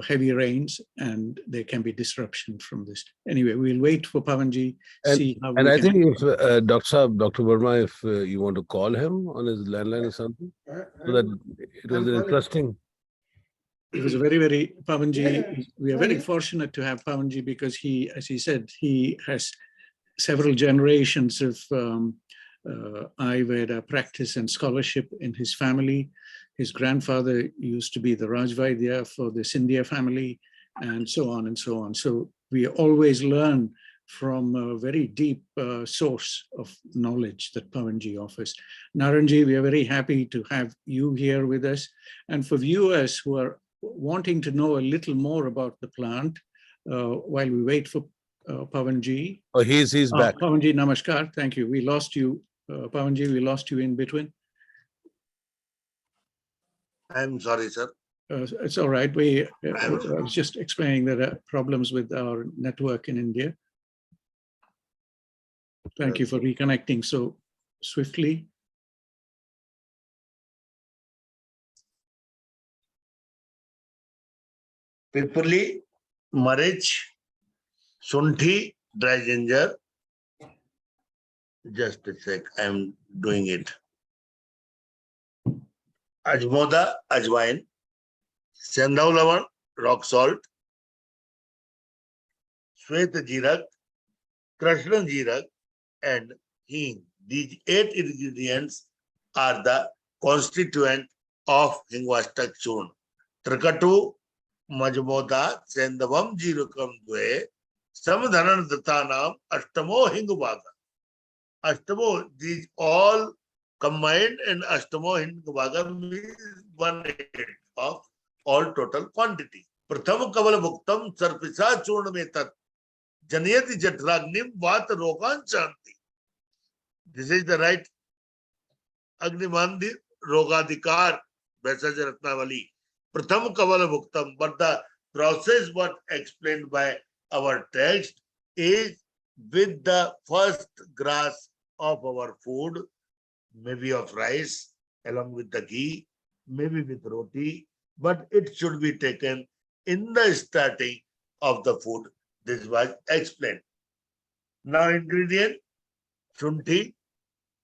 heavy rains and there can be disruption from this. Anyway, we'll wait for Pavanji, see how and I think if Dr. Verma, if you want to call him on his landline or something, so that it was interesting. It was a very, Pavanji, we are very fortunate to have Pavanji because he, as he said, he has several generations of Ayurveda practice and scholarship in his family. His grandfather used to be the Rajvaidya for the Scindia family, and so on and so on. So we always learn from a very deep source of knowledge that Pavanji offers. Naranji, we are very happy to have you here with us. And for viewers who are wanting to know a little more about the plant, while we wait for Pavanji. Oh, he's back. Pavanji, namaskar. Thank you. We lost you, Pavanji. We lost you in between. I'm sorry, sir. It's all right. I was just explaining there are problems with our network in India. Thank you for reconnecting so swiftly. Pippali, Maricha, Shunthi, dry ginger. Just a sec, I'm doing it. Ajmoda, Ajwain, Saindhava Lavana, rock salt, Shweta Jiraka, Krishna Jiraka, and Hing. These 8 ingredients are the constituent of Hingwashtaka Churna. Trikatu, Majmoda, Saindhavam Jirakam Dve, Samadhanan Datanam, Ashtamo Hingvaga. Ashtamo, these all combined, and Ashtamo Hingvaga means 1/8 of all total quantity. Pratham Kavala Bhuktam Sarpisa Churna Metat Janayati Jatragnim Vat Rogan Chanti. This is the right Agnimandir Rogadikar Bhaisaj Ratnavali. Pratham Kavala Bhuktam, but the process what explained by our text is with the first grass of our food, maybe of rice, along with the ghee, maybe with roti, but it should be taken in the starting of the food. This was explained. Now ingredient, shunthi,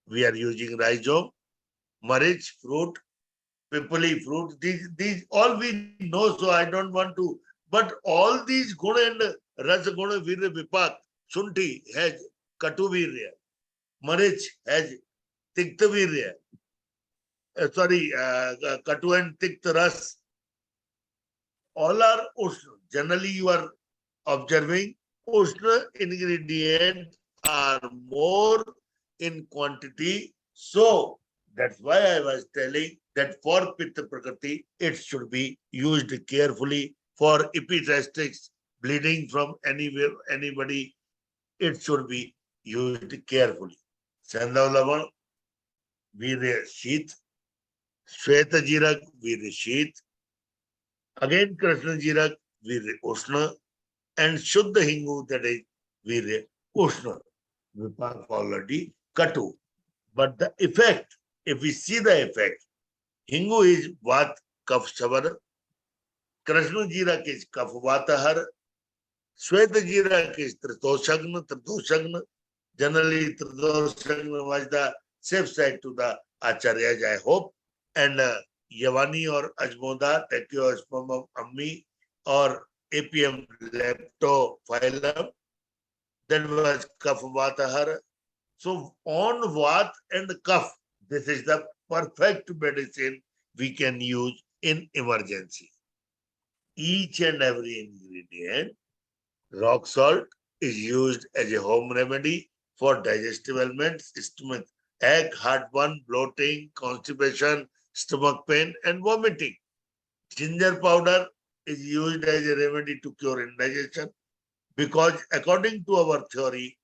we are using rhizome, Maricha fruit, Pippali fruit, these all we know, so I don't want to, but all these guna and rasa guna virya vipak, shunthi has katu virya, Maricha has tikta virya, katu and tikta ras, all are ushna. Generally you are observing ushna ingredients are more in quantity. So that's why I was telling that for Pitta Prakriti, it should be used carefully. For epigastrics, bleeding from anywhere, anybody, it should be used carefully. Saindhava Lavana, Virya Sheath, Shweta Jiraka, Virya Sheath, again Krishna Jiraka, Virya Ushna, and Shuddha Hingu, that is Virya Ushna. Vipak already Katu. But the effect, if we see the effect, Hingu is Vat Kaf Shavara, Krishna Jiraka is Kaf Vatahar, Shweta Jiraka is Tritoshagna. Generally, Tritoshagna was the safe side to the Acharyas, I hope. And Yavani or Ajmoda, Trachyspermum, ammi, or APM leptophyllum, that was Kaf Vatahar. So on Vat and Kaf, this is the perfect medicine we can use in emergency. Each and every ingredient, rock salt is used as a home remedy for digestive ailments, stomach ache, heartburn, bloating, constipation, stomach pain, and vomiting. Ginger powder is used as a remedy to cure indigestion, because according to our theory,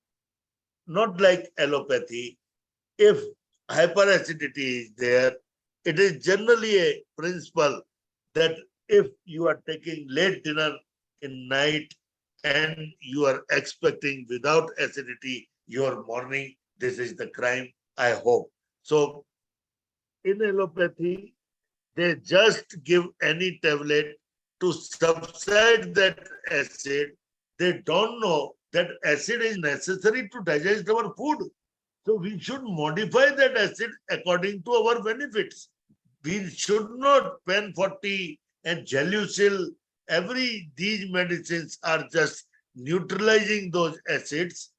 not like allopathy, if hyperacidity is there, it is generally a principle that if you are taking late dinner in night and you are expecting without acidity your morning, this is the crime, I hope. So in allopathy, they just give any tablet to subside that acid. They don't know that acid is necessary to digest our food. So we should modify that acid according to our benefits. We should not pen 40 and Gelusil. These medicines are just neutralizing those acids.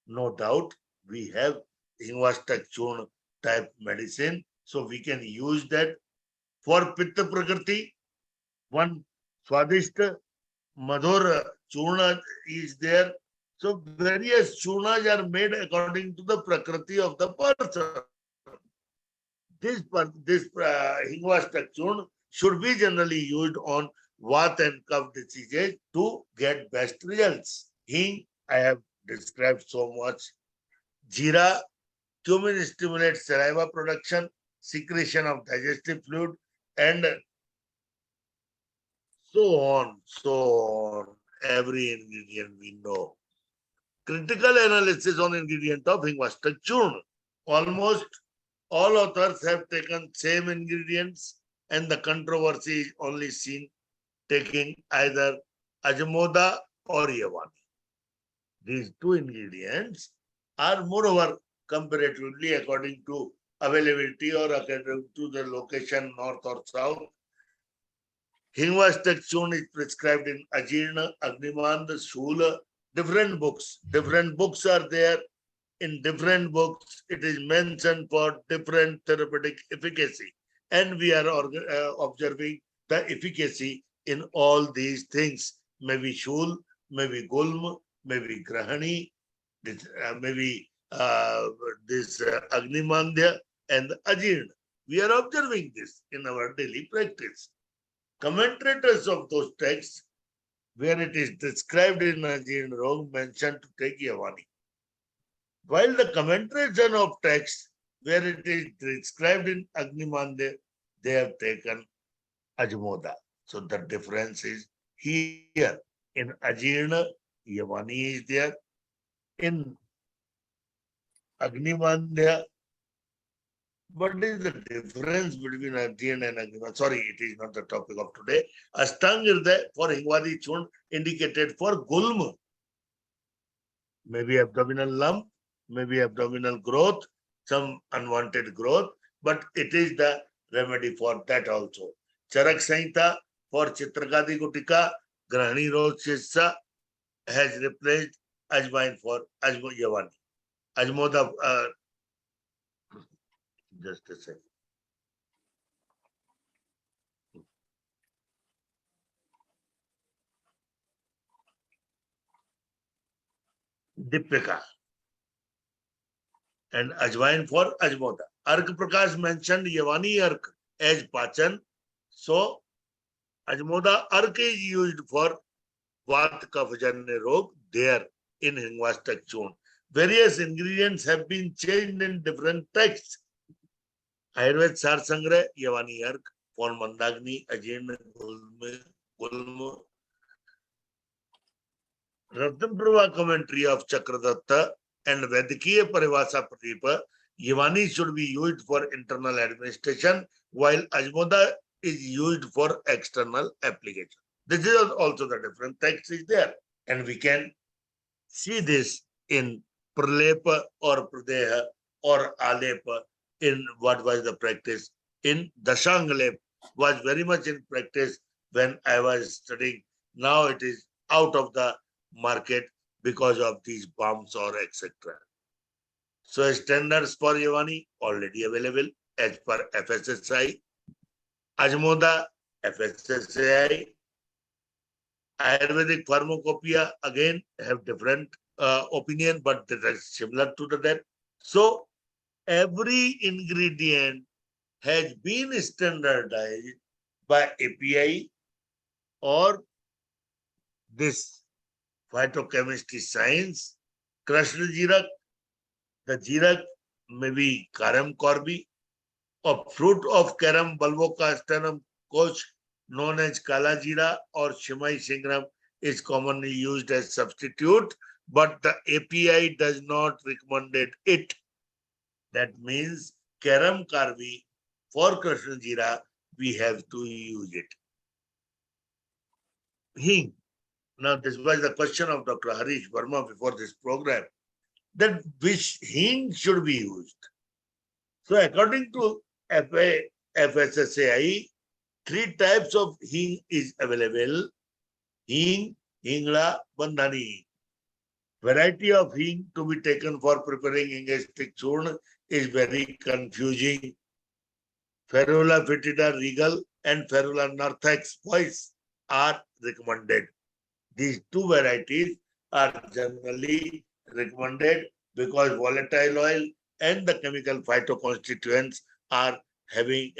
No doubt we have Hingwashtaka Churna type medicine. So we can use that. For Pitta Prakriti, one Swadishta Madhur Churna is there. So various churnas are made according to the Prakriti of the person. This Hingwashtaka Churna should be generally used on Vat and Kapha diseases to get best results. Hing, I have described so much. Jeera, cumin stimulates saliva production, secretion of digestive fluid, and so on. Every ingredient we know. Critical analysis on ingredient of Hingwashtaka Churna. Almost all authors have taken same ingredients, and the controversy is only seen taking either Ajmoda or Yavani. These two ingredients are moreover comparatively according to availability or according to the location north or south. Hingwashtaka Churna is prescribed in Ajirna, Agnimanda, Shula, different books. Different books are there. In different books, it is mentioned for different therapeutic efficacy. And we are observing the efficacy in all these things. Maybe Shul, maybe Gulm, maybe Grahani, maybe this Agnimandya and Ajirna. We are observing this in our daily practice. Commentators of those texts, where it is described in Ajirna Rog, mentioned to take Yavani. While the commentation of text, where it is described in Agnimandya, they have taken Ajmoda. So the difference is here. In Ajirna, Yavani is there. In Agnimandya, what is the difference between Ajirna and Agnimandya? Sorry, it is not the topic of today. Ashtangirda for Hingwadi Churna indicated for Gulm. Maybe abdominal lump, maybe abdominal growth, some unwanted growth, but it is the remedy for that also. Charak Sahinta for Chitrakadi Gutika, Grahani Rochissa has replaced Ajmain for Yavani. Ajmoda, just a second. Dipika. And Ajwain for Ajmoda. Ark Prakash mentioned Yavani Ark as Pachan. So Ajmoda Ark is used for Vat Kapha Rog there in Hingwashtaka Churna. Various ingredients have been changed in different texts. Ayurved Sar Sangra, Yavani Ark, for Mandagni, Ajirna, Gulma. Ratnaprabha commentary of Chakradatta and Vedikiya Parivasa Pratipa, Yavani should be used for internal administration, while Ajmoda is used for external application. This is also the different text is there. And we can see this in Pralepa or Pradeha or Alepa in what was the practice. In Dashangalep was very much in practice when I was studying. Now it is out of the market because of these bombs or etc. So standards for Yavani already available as per FSSI. Ajmoda, FSSAI. Ayurvedic Pharmacopoeia again have different opinion, but that is similar to that. So every ingredient has been standardized by API or this phytochemistry science. Krishna Jiraka, the Jiraka may be Carum carvi, or fruit of Carum bulbocastanum koch, known as Kala Jira or Shimai Singram, is commonly used as substitute, but the API does not recommend it. That means Carum carvi for Krishna Jira, we have to use it. Hing. Now, this was the question of Dr. Harish Verma before this program, that which Hing should be used. So, according to FSSAI, 3 types of Hing is available. Hing, Hingla, Bandhani. variety of hing to be taken for preparing Hingwashtaka Churna is very confusing. Ferula foetida regal and Ferula narthex voice are recommended. These two varieties are generally recommended because volatile oil and the chemical phytoconstituents are having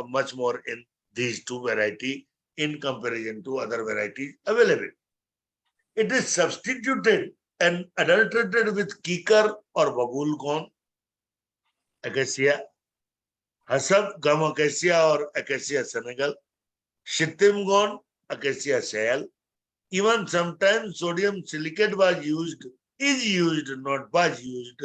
much more in these two varieties in comparison to other varieties available. It is substituted and adulterated with kikar or babul corn, acacia, hasab, gum acacia or acacia senegal, shittimgon, acacia shale. Even sometimes sodium silicate is used, not was used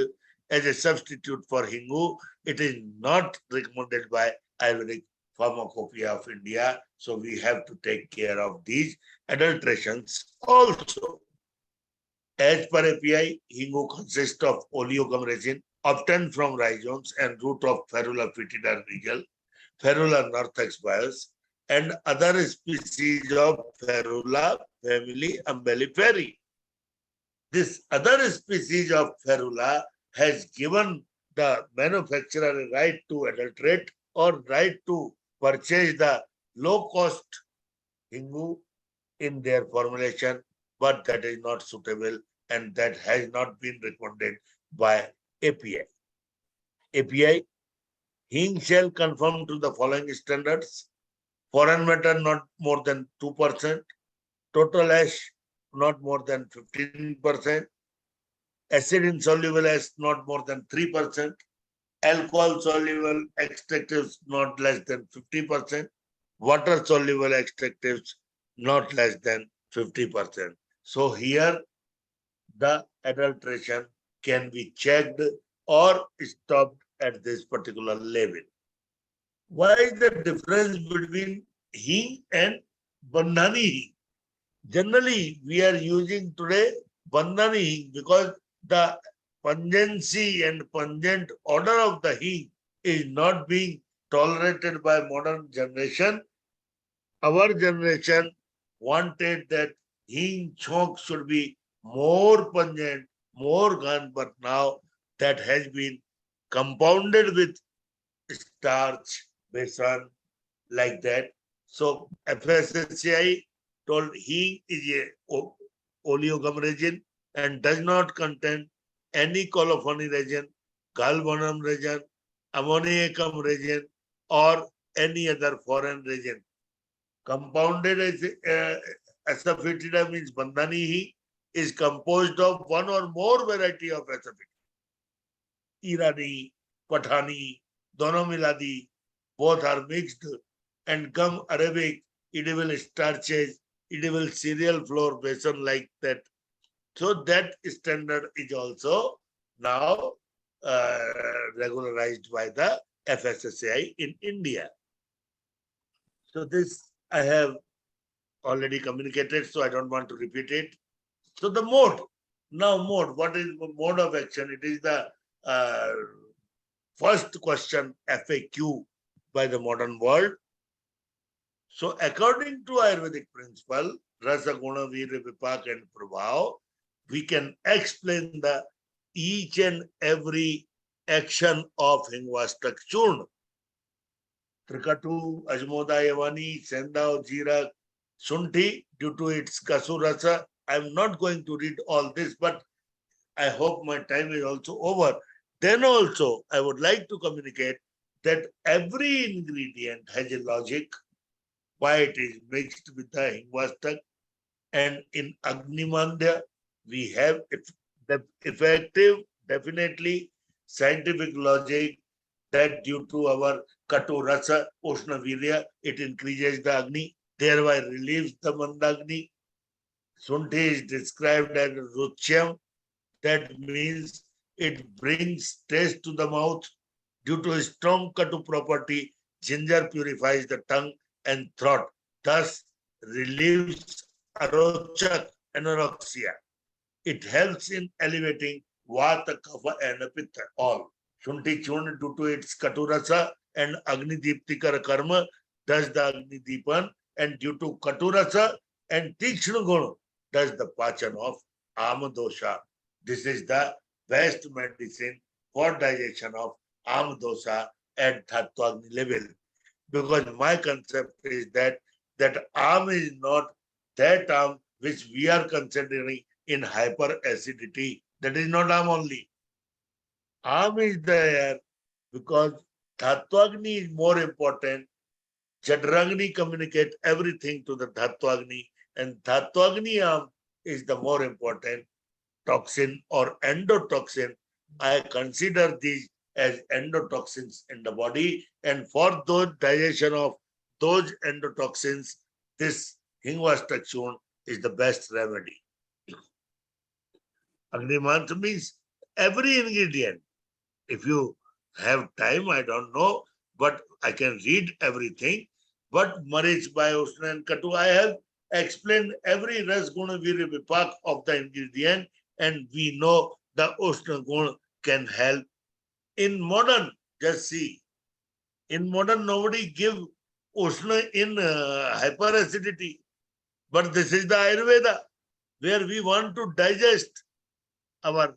as a substitute for hingu. It is not recommended by Ayurvedic Pharmacopoeia of India. So we have to take care of these adulterations also. As per API, hingu consists of oleogum resin obtained from rhizomes and root of Ferula foetida regal, Ferula narthex bios, and other species of Ferula family umbelliferae. This other species of Ferula has given the manufacturer a right to adulterate or right to purchase the low-cost hingu in their formulation, but that is not suitable and that has not been recommended by API. API, hing shall conform to the following standards: foreign matter not more than 2%, total ash not more than 15%, acid insoluble ash not more than 3%, alcohol soluble extractives not less than 50%, water soluble extractives not less than 50%. So here the adulteration can be checked or stopped at this particular level. Why is the difference between hing and bandhani hing? Generally, we are using today bandhani hing because the pungency and pungent odor of the hing is not being tolerated by modern generation. Our generation wanted that hing chok should be more pungent, more gone, but now that has been compounded with starch, besan, like that. So FSSAI told hing is a oleogum resin and does not contain any colophony resin, galbanum resin, ammoniacum resin, or any other foreign resin. Compounded as asafoetida means bandhani hing is composed of one or more variety of asafoetida. Irani, Pathani, dono miladi, both are mixed, and gum Arabic, edible starches, edible cereal flour, besan like that. So that standard is also now regularized by the FSSAI in India. So this I have already communicated, so I don't want to repeat it. So the mode, now mode, what is the mode of action? It is the first question FAQ by the modern world. So according to Ayurvedic principle, Rasa, Guna, Virya, Vipak and Prabhav, we can explain the each and every action of Hingwashtaka Churna. Trikatu, Ajmoda, Yavani, Saindhava, Jiraka, Sunthi, due to its Kasurasa. I'm not going to read all this, but I hope my time is also over. Then also, I would like to communicate that every ingredient has a logic, why it is mixed with the Hingwashtaka. And in Agni Mandya, we have the effective, definitely scientific logic that due to our Katu Rasa, Ushna Virya, it increases the Agni, thereby relieves the Mandagni. Sunthi is described as Ruchyam, that means it brings taste to the mouth. Due to a strong Katu property, ginger purifies the tongue and throat, thus relieves arochak, anorexia. It helps in elevating Vata, Kapha and Pitta, all. Shunti Churna due to its Katurasa and Agni Deeptikara Karma, does the Agni Deepan, and due to Katurasa and Tikshna Guna, does the Pachan of Amadosha this is the best medicine for digestion of Am dosa at Dhattvagni level. Because my concept is that Am is not that Am which we are considering in hyperacidity. That is not Am only. Am is there because Dhattvagni is more important. Chadragni communicate everything to the Dhattvagni, and Dhattvagni Am is the more important toxin or endotoxin. I consider these as endotoxins in the body, and for those digestion of those endotoxins, this Hingwashtaka Churna is the best remedy. Agnimantra means every ingredient. If you have time, I don't know, but I can read everything. But Maricha, Usna and Katu, I have explained every ras guna virya vipak of the ingredient, and we know the Usna guna can help. In modern, just see, in modern nobody give Usna in hyperacidity, but this is the Ayurveda where we want to digest our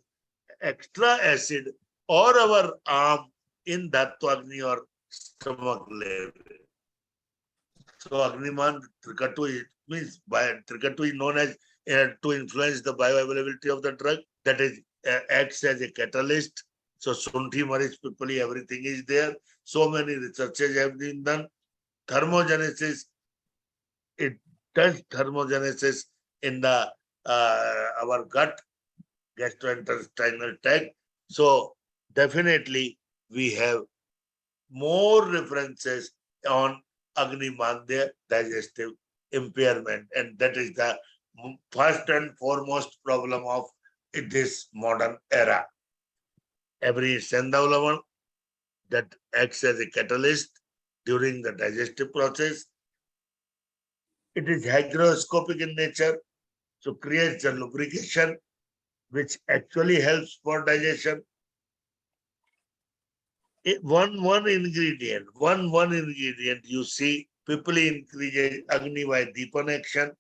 extra acid or our arm in Dhattvagni or stomach level. So Agniman Trikatu means Trikatu is known as to influence the bioavailability of the drug, that is acts as a catalyst. So Sunthi, Maricha, Pippali, everything is there. So many researches have been done. Thermogenesis, it does thermogenesis in the our gut, gastrointestinal tract. So definitely we have more references on Agni Mandya digestive impairment, and that is the first and foremost problem of this modern era. Every Saindhava Lavana that acts as a catalyst during the digestive process. It is hygroscopic in nature, so creates a lubrication which actually helps for digestion. One ingredient you see, Pippali increases Agni by Deepan action.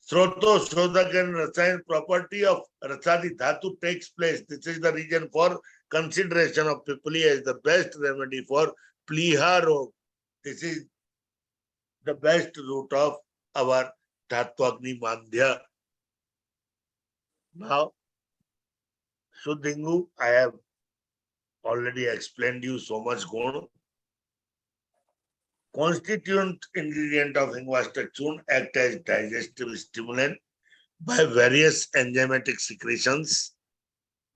Sroto, Srodhak and Rasayan property of Rasadi Dhatu takes place. This is the reason for consideration of Pippali as the best remedy for Pliha Rog. This is the best root of our Dhattvagni Mandya. Now, Sudhingu, I have already explained you so much guna. Constituent ingredient of Hingwashtaka Churna act as digestive stimulant by various enzymatic secretions.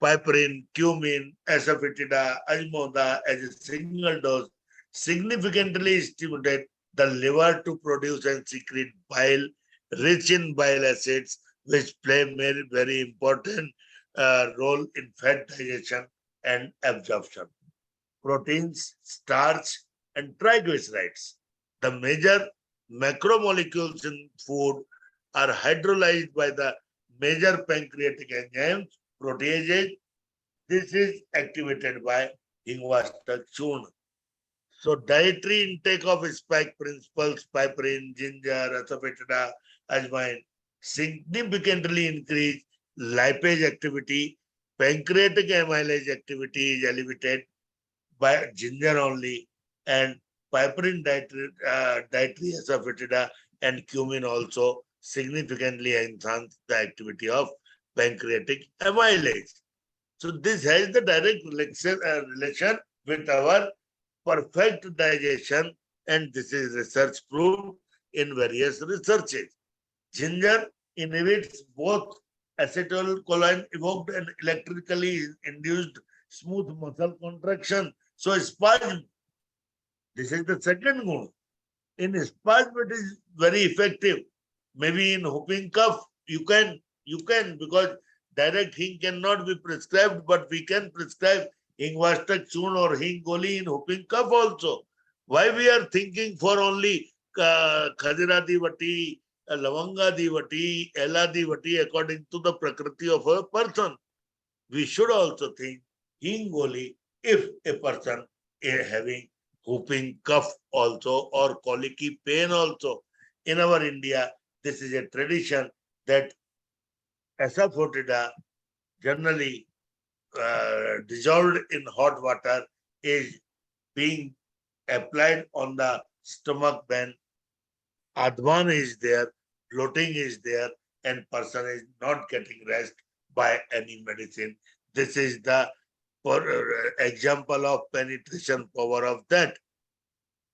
Piperine, Cuminum, foetida, Ajmoda as a single dose significantly stimulate the liver to produce and secrete bile rich in bile acids, which play a very important role in fat digestion and absorption. Proteins, starch, and triglycerides. The major macromolecules in food are hydrolyzed by the major pancreatic enzymes, proteases. This is activated by Hingwashtaka Churna. So dietary intake of spike principles, piperine, ginger, foetida, ajwain, significantly increase lipase activity. Pancreatic amylase activity is elevated by ginger only, and piperine dietary foetida and cumin also significantly enhance the activity of pancreatic amylase. So this has the direct relation with our perfect digestion, and this is research proved in various researches. Ginger inhibits both acetylcholine evoked and electrically induced smooth muscle contraction. So spasm, this is the second guna. In spasm, it is very effective. Maybe in whooping cough, you can because direct Hing cannot be prescribed, but we can prescribe Hingwashtaka Churna or Hingoli in whooping cough also. Why we are thinking for only Khadira Divati, Lavanga Divati, Ela Divati according to the prakriti of a person? We should also think Hingoli if a person is having whooping cough also or colicky pain also. In our India, this is a tradition that foetida, generally dissolved in hot water is being applied on the stomach when advan is there, bloating is there, and person is not getting rest by any medicine. This is the example of penetration power of that.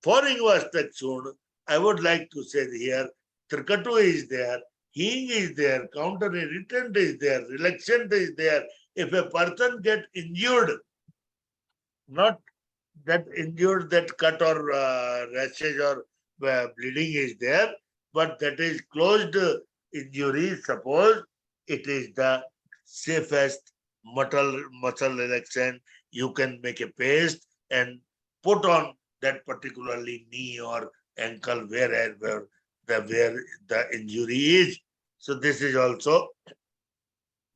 For Hingwashtaka Churna, I would like to say here, Trikatu is there, Hing is there, counter irritant is there, relaxant is there. If a person get injured, not that injured, that cut or rashes or bleeding is there, but that is closed injury, suppose it is the safest muscle relaxant. You can make a paste and put on that particularly knee or ankle where the injury is. So this is also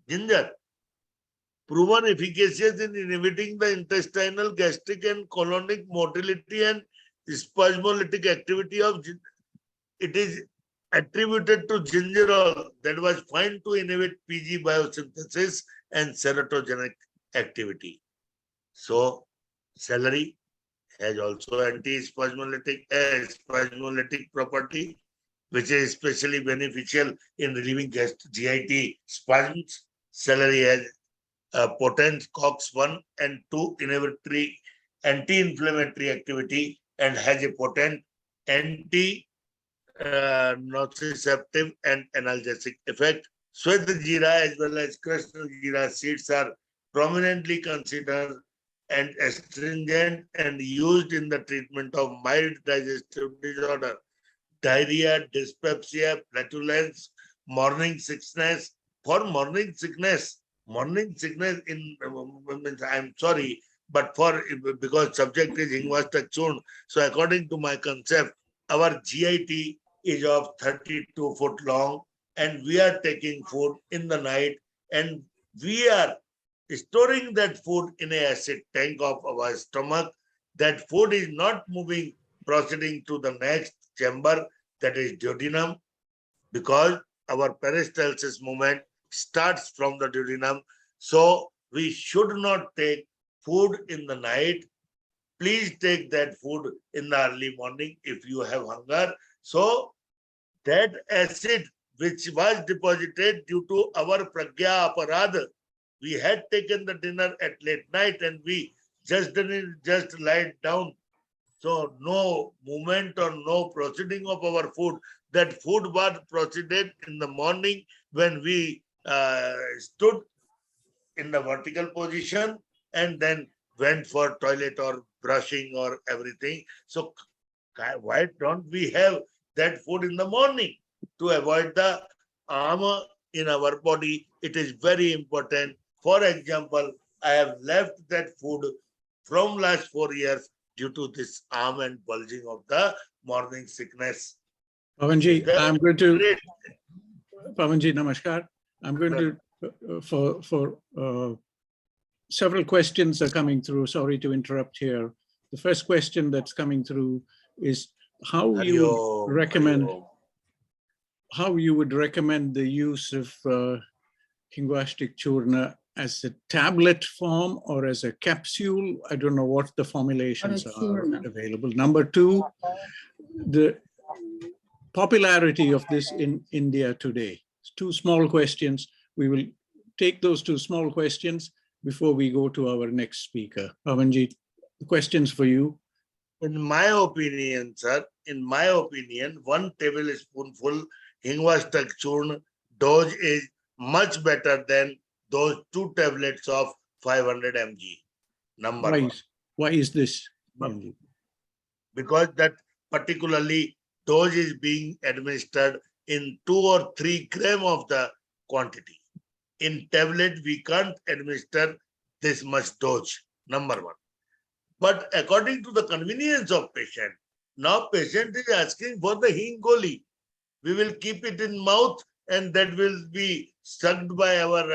ginger. Proven efficacious in inhibiting the intestinal, gastric and colonic motility and spasmolytic activity of ginger. It is attributed to gingerol that was found to inhibit PG biosynthesis and serotogenic activity. So celery has also anti-spasmolytic property, which is especially beneficial in relieving GIT spasms. Celery has potent COX-1 and 2 inhibitory anti-inflammatory activity and has a potent nociceptive and analgesic effect. Shweta Jiraka as well as Krishna Jiraka seeds are prominently considered and astringent and used in the treatment of mild digestive disorder, diarrhea, dyspepsia, flatulence, morning sickness. For morning sickness in I'm sorry, but because subject is Hingwashtaka Churna, so according to my concept, our GIT is of 32 foot long, and we are taking food in the night, and we are storing that food in a acid tank of our stomach. That food is not moving, proceeding to the next chamber, that is duodenum, because our peristalsis movement starts from the duodenum. So we should not take food in the night. Please take that food in the early morning if you have hunger. So that acid which was deposited due to our pragya aparadha, we had taken the dinner at late night and we just lied down. So no movement or no proceeding of our food. That food was proceeded in the morning when we stood in the vertical position and then went for toilet or brushing or everything. So why don't we have that food in the morning to avoid the armor in our body? It is very important. For example, I have left that food from last 4 years due to this arm and bulging of the morning sickness. Pavanji, I'm going to, Pavanji, namaskar. I'm going to, several questions are coming through. Sorry to interrupt here. The first question that's coming through is how you would recommend the use of Hingwashtaka Churna as a tablet form or as a capsule. I don't know what the formulations are available. Number two, the popularity of this in India today. Two small questions. We will take those two small questions before we go to our next speaker. Pavanji, questions for you. In my opinion, sir, in my opinion, 1 tablespoonful Hingwashtaka Churna dose is much better than those 2 tablets of 500 mg. Number one. Why is this? Because that particularly dose is being administered in 2 or 3 gram of the quantity. In tablet, we can't administer this much dose. Number one. But according to the convenience of patient, now patient is asking for the Hing goli. We will keep it in mouth and that will be sucked by our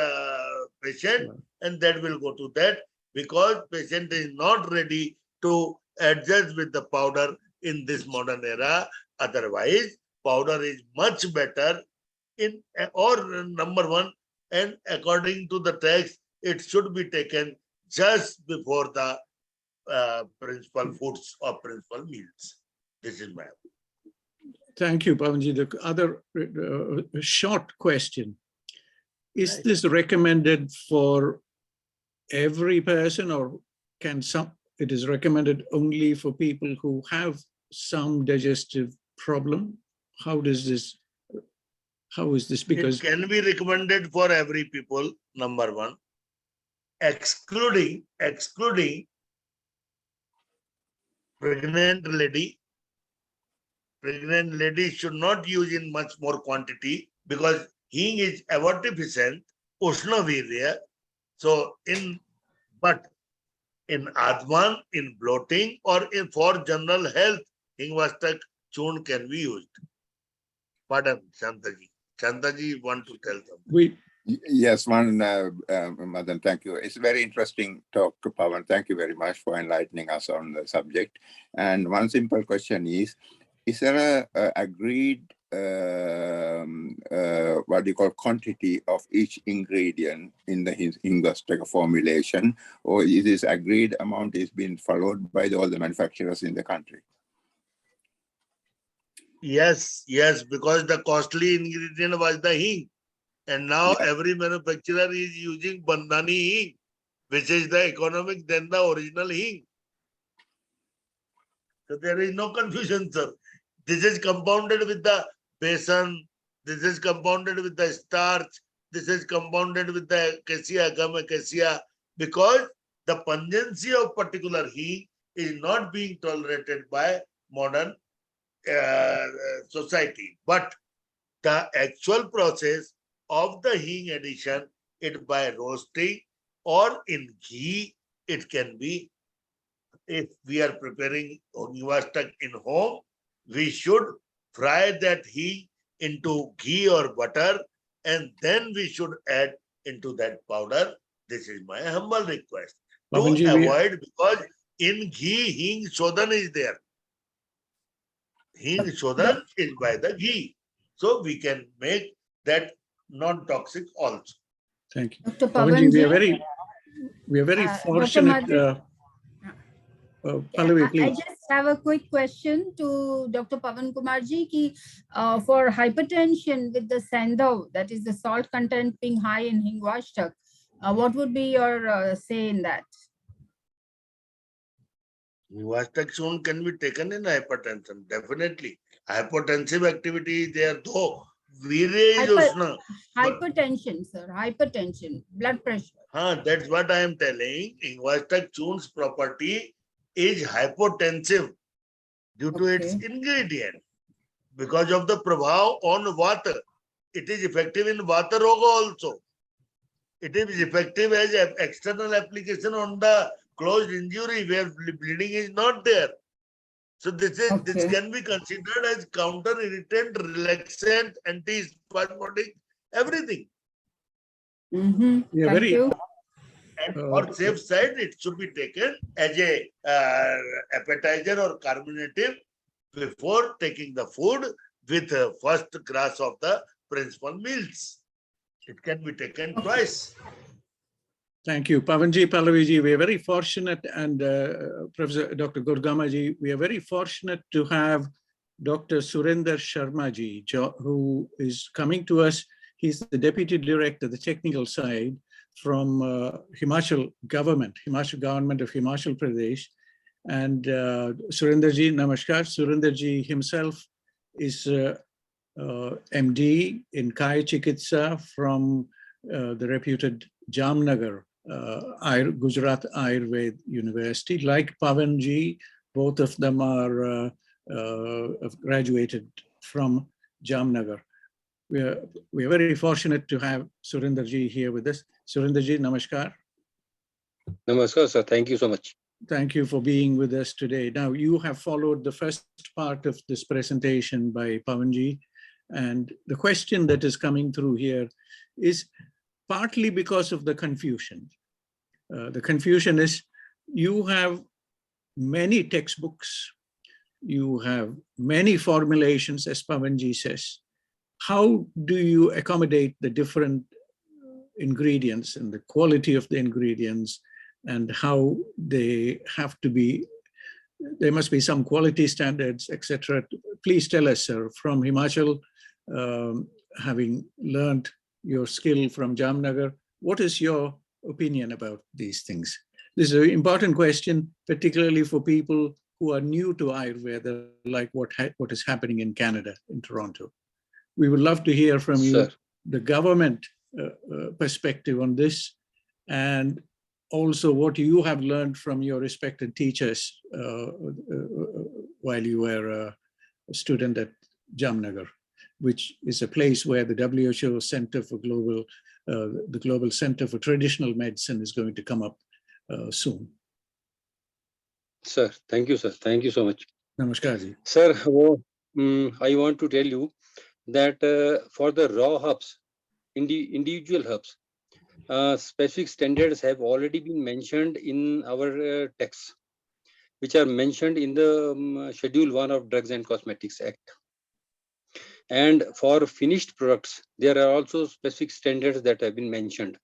patient and that will go to that, because patient is not ready to adjust with the powder in this modern era. Otherwise, powder is much better in, or number one, and according to the text, it should be taken just before the principal foods or principal meals. This is my opinion. Thank you, Pavanji. The other short question. Is this recommended for every person, or it is recommended only for people who have some digestive problem? How is this? Because it can be recommended for every people, number one, excluding pregnant lady. Pregnant lady should not use in much more quantity because Hing is avortifacient, Ushnavirya. So but in Adman, in bloating, or for general health, Hingwashtaka Churna can be used. Pardon, Shantaji. Shantaji want to tell something. Yes, Madan, thank you. It's a very interesting talk, Pavan. Thank you very much for enlightening us on the subject. And one simple question is there a agreed what do you call quantity of each ingredient in the Hingwashtaka formulation, or is this agreed amount is being followed by all the manufacturers in the country? Yes, because the costly ingredient was the Hing. And now every manufacturer is using Bandhani Hing, which is the economic than the original Hing. So there is no confusion, sir. This is compounded with the besan, this is compounded with the starch, this is compounded with the acacia, gum acacia, because the pungency of particular Hing is not being tolerated by modern society. But the actual process of the Hing addition, it by roasting or in ghee, it can be, if we are preparing Hingwashtaka in home, we should fry that Hing into ghee or butter, and then we should add into that powder. This is my humble request. Pavanji, to avoid, because in ghee, Hing Shodhan is there. Hing Shodhan is by the ghee. So we can make that non-toxic also. Thank you. Dr. Pavanji, Pavanji, we are very fortunate. Pallavi, I please. just have a quick question to Dr. Pavan Kumarji. For hypertension with the Saindhava, that is the salt content being high in Hingwashtaka, what would be your say in that? Hingwashtaka Churna can be taken in hypertension, definitely. Hypertensive activity is there, though. Hypertension, sir. Hypertension, blood pressure. That's what I am telling. Hingwashtaka Churna's property is hypotensive due to its ingredient. Because of the prabhav on vata. It is effective in vata roga also. It is effective as an external application on the closed injury where bleeding is not there. So this can be considered as counter-irritant, relaxant, anti-spasmodic, everything. Thank you. And for safe side, it should be taken as a appetizer or carminative before taking the food with first glass of the principal meals. It can be taken twice. Thank you. Pavanji, Pallaviji, we are very fortunate, and Professor Dr. Gurgamaji, we are very fortunate to have Dr. Surendra Sharmaji, who is coming to us. He's the Deputy Director, the technical side, from Himachal government of Himachal Pradesh. And Surendraji, namaskar. Surendraji himself is MD in Kai Chikitsa from the reputed Jamnagar, Gujarat Ayurveda University. Like Pavanji, both of them are graduated from Jamnagar. We are very fortunate to have Surendraji here with us. Surendraji, namaskar. Namaskar, sir. Thank you so much. Thank you for being with us today. Now, you have followed the first part of this presentation by Pavanji, and the question that is coming through here is partly because of the confusion. The confusion is you have many textbooks, you have many formulations, as Pavanji says. How do you accommodate the different ingredients and the quality of the ingredients and how they have to be, there must be some quality standards, etc. Please tell us, sir, from Himachal, having learned your skill from Jamnagar, what is your opinion about these things? This is an important question, particularly for people who are new to Ayurveda, like what is happening in Canada, in Toronto. We would love to hear from you, Sir. the government perspective on this, and also what you have learned from your respected teachers while you were a student at Jamnagar, which is a place where the WHO Center for the Global Center for Traditional Medicine is going to come up soon. Sir, thank you, sir. Thank you so much. Namaskar ji. Sir, I want to tell you that for the raw herbs, individual herbs, specific standards have already been mentioned in our texts, which are mentioned in the Schedule 1 of Drugs and Cosmetics Act. And for finished products, there are also specific standards that have been mentioned.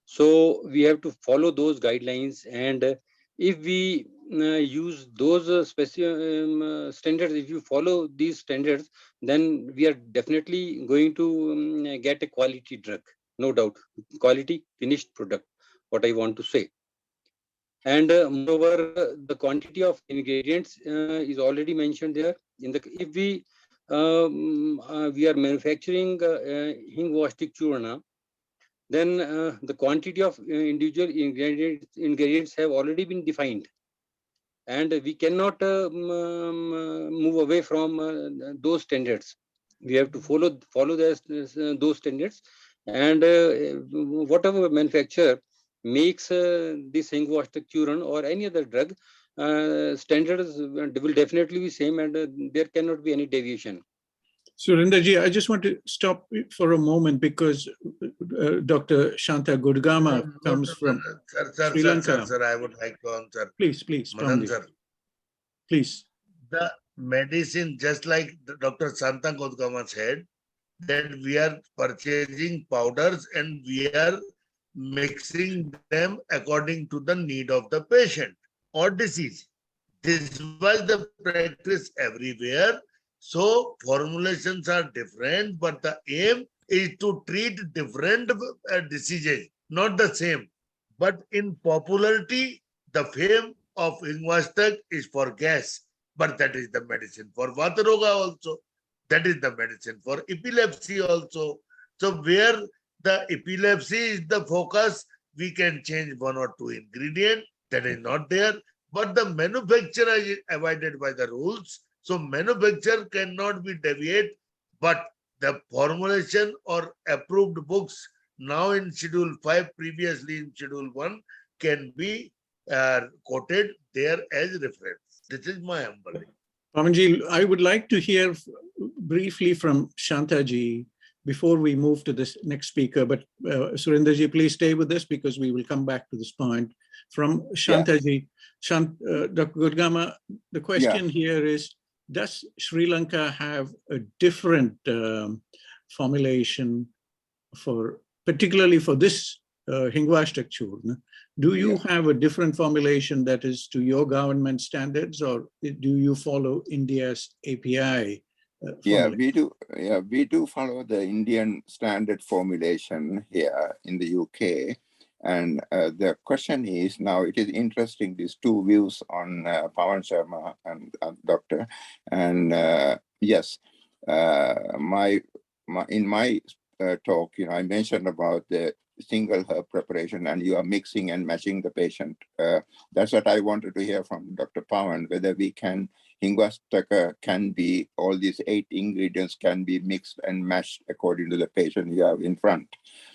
So we have to follow those guidelines, and if we use those specific standards, if you follow these standards, then we are definitely going to get a quality drug, no doubt, quality finished product, what I want to say. And moreover, the quantity of ingredients is already mentioned there. If we are manufacturing Hingwashtaka Churna, then the quantity of individual ingredients have already been defined, and we cannot move away from those standards. We have to follow those standards, and whatever manufacturer makes this Hingwashtaka Churna or any other drug, standards will definitely be same, and there cannot be any deviation. Surendraji, I just want to stop for a moment because Dr. Shanta Gudgama comes from Sri Lanka. Sir, I would like to answer. Please, Madan sir. Please. The medicine, just like Dr. Shanta Gudgama said, that we are purchasing powders and we are mixing them according to the need of the patient or disease. This was the practice everywhere. So formulations are different, but the aim is to treat different diseases, not the same. But in popularity, the fame of Hingwashtaka is for gas, but that is the medicine for Vataroga also. That is the medicine for epilepsy also. So where the epilepsy is the focus, we can change one or two ingredients. That is not there. But the manufacturer is abided by the rules. So manufacturer cannot be deviate, but the formulation or approved books now in Schedule 5, previously in Schedule 1, can be quoted there as reference. This is my humble. Pavanji, I would like to hear briefly from Shantaji before we move to this next speaker, but Surendraji, please stay with us because we will come back to this point. From Shantaji, Dr. Gudgama, the question here is, does Sri Lanka have a different formulation particularly for this Hingwashtaka Churna? Do you have a different formulation that is to your government standards, or do you follow India's API? We do. Yeah, we do follow the Indian standard formulation here in the UK. And the question is now, it is interesting, these two views on Pavan Sharma and Doctor. And yes, in my talk, I mentioned about the single herb preparation, and you are mixing and matching the patient. That's what I wanted to hear from Dr. Pavan, whether we can, Hingwashtaka can be, all these 8 ingredients can be mixed and matched according to the patient you have in front.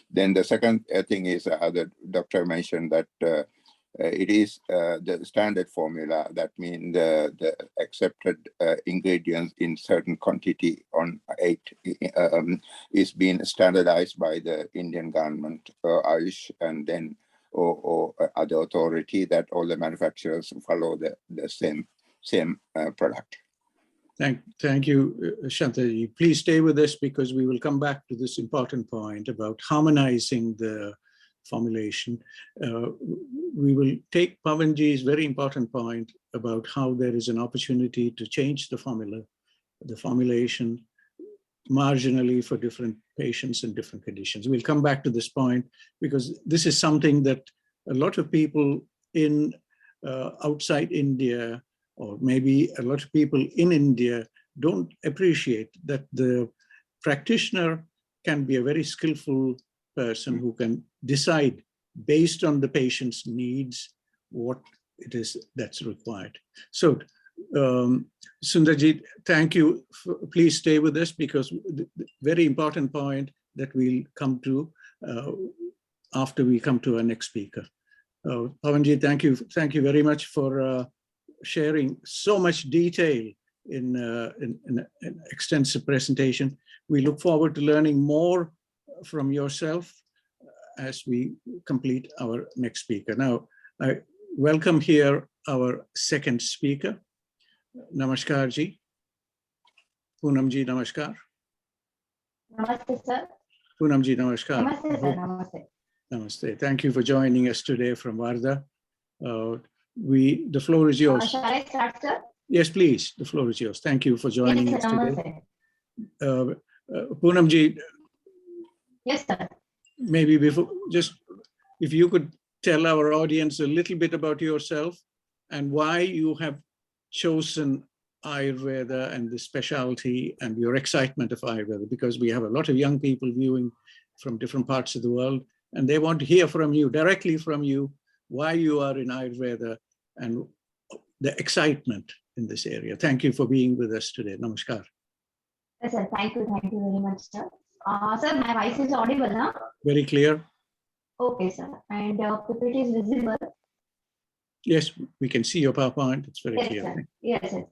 Then the second thing is the doctor mentioned that it is the standard formula. That means the accepted ingredients in certain quantity on 8 is being standardized by the Indian government, Ayush, and then or other authority, that all the manufacturers follow the same product. Thank you, Shantaji. Please stay with us because we will come back to this important point about harmonizing the formulation. We will take Pavanji's very important point about how there is an opportunity to change the formulation marginally for different patients and different conditions. We'll come back to this point because this is something that a lot of people in outside India, or maybe a lot of people in India, don't appreciate, that the practitioner can be a very skillful person who can decide based on the patient's needs what it is that's required. So Sundarji, thank you. Please stay with us because the very important point that we'll come to after we come to our next speaker. Pavanji, thank you very much for sharing so much detail in an extensive presentation. We look forward to learning more from yourself as we complete our next speaker. Now, I welcome here our second speaker. Namaskar ji. Poonam ji, namaskar. Namaste, sir. Poonam ji, namaskar. Namaste, sir. Namaste. Namaste. Thank you for joining us today from Wardha. The floor is yours. Shall I start, sir? Yes, please. The floor is yours. Thank you for joining Yes, us sir, today. Poonam ji. Yes, sir. Maybe before, just if you could tell our audience a little bit about yourself and why you have chosen Ayurveda and the specialty and your excitement of Ayurveda, because we have a lot of young people viewing from different parts of the world and they want to hear from you, directly from you, why you are in Ayurveda and the excitement in this area. Thank you for being with us today. Namaskar. Yes, sir. Thank you very much, sir. Sir, my voice is audible, now? Very clear. Okay, sir. And if it is visible. Yes, we can see your PowerPoint. It's very clear. Sir. Yes, sir.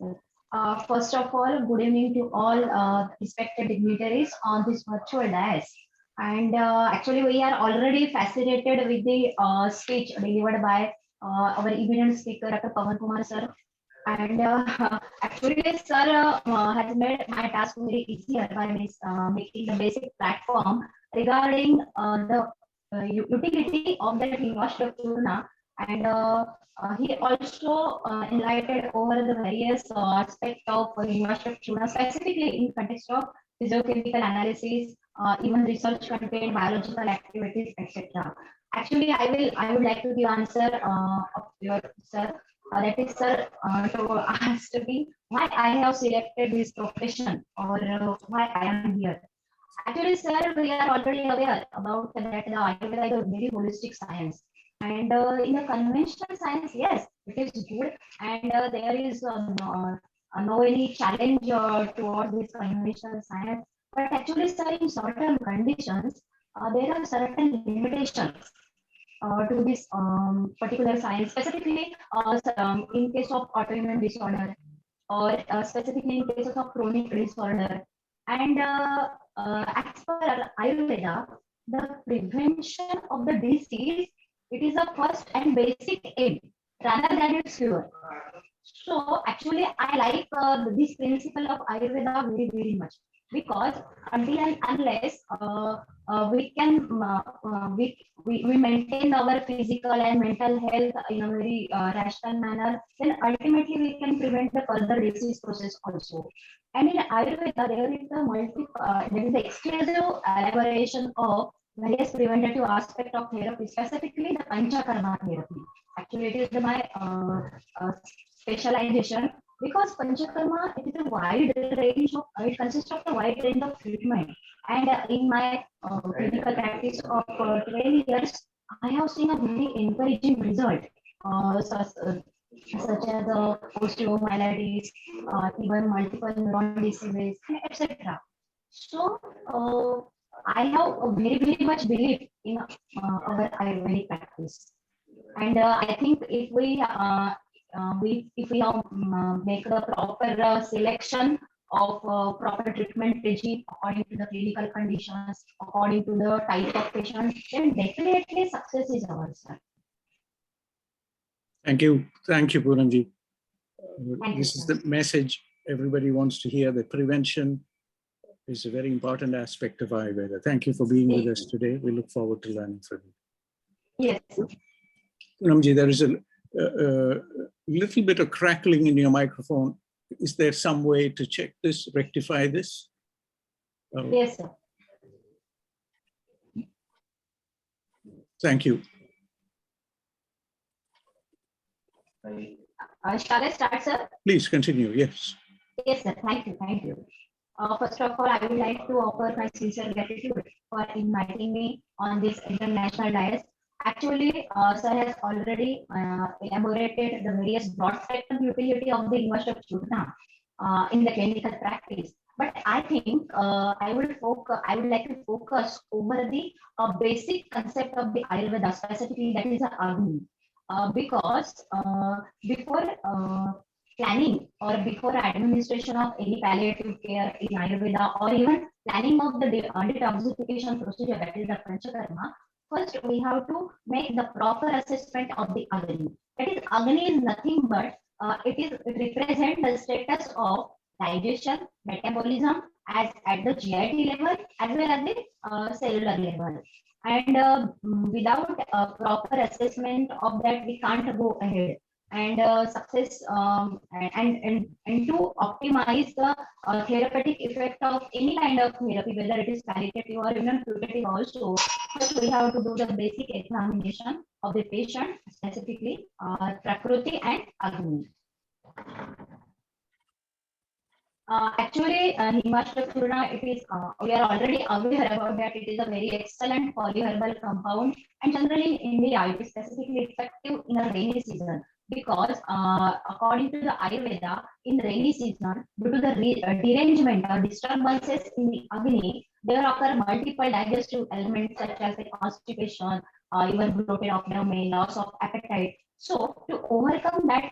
First of all, good evening to all respected dignitaries on this virtual dais. And actually, we are already fascinated with the speech delivered by our eminent speaker, Dr. Pavan Kumar, sir. And actually, sir has made my task very easier by making the basic platform regarding the utility of the Hingwashtaka Churna. And he also enlightened over the various aspects of Hingwashtaka Churna, specifically in context of physiochemical analysis, even research content, biological activities, etc. Actually, I would like to give answer of your sir. That is, sir, to ask me why I have selected this profession or why I am here. Actually, sir, we are already aware about that the Ayurveda is a very holistic science. And in the conventional science, yes, it is good. And there is no any challenge towards this conventional science. But actually, sir, in certain conditions, there are certain limitations to this particular science, specifically in case of autoimmune disorder or specifically in cases of chronic disorder. And as per Ayurveda, the prevention of the disease, it is the first and basic aim rather than its cure. So actually, I like this principle of Ayurveda very, very much, because until and unless we can we maintain our physical and mental health in a very rational manner, then ultimately we can prevent the further disease process also. And in Ayurveda, there is the exclusive elaboration of various preventative aspect of therapy, specifically the Panchakarma therapy. Actually, it is my specialization, because Panchakarma, it is a wide range of, it consists of a wide range of treatment. And in my clinical practice of 12 years, I have seen a very encouraging result, such as osteomyelitis, even multiple neuron diseases, etc. So I have a very, very much belief in our Ayurvedic practice. And I think if we make the proper selection of proper treatment regime according to the clinical conditions, according to the type of patient, then definitely success is ours. Thank you, Poonamji. Thank This you, is the message everybody wants to hear that prevention is a very important aspect of Ayurveda. Thank you for being with us today. We look forward to learning from you. Yes. Poonamji, there is a little bit of crackling in your microphone. Is there some way to check this, rectify this? Yes, sir. Thank you. Shall I start, sir? Please continue. Yes. Yes, sir. Thank you. Thank you. First of all, I would like to offer my sincere gratitude for inviting me on this international dais. Actually, sir has already elaborated the various broad spectrum utility of the Hingwashtaka Churna in the clinical practice. But I think I would like to focus over the basic concept of the Ayurveda, specifically that is Agni. Because before planning or before administration of any palliative care in Ayurveda, or even planning of the detoxification procedure, that is the Panchakarma, first we have to make the proper assessment of the Agni. That is, Agni is nothing but it represents the status of digestion, metabolism as at the GIT level as well as the cellular level. And without a proper assessment of that, we can't go ahead. And success and to optimize the therapeutic effect of any kind of therapy, whether it is palliative or even curative also, first we have to do the basic examination of the patient, specifically Prakriti and Agni. Actually, Hingwashtaka Churna, it is we are already aware about that. It is a very excellent polyherbal compound, and generally in India, it is specifically effective in a rainy season. Because according to the Ayurveda, in the rainy season, due to the derangement or disturbances in the Agni, there occur multiple digestive elements such as the constipation, even bloated abdomen, loss of appetite. So to overcome that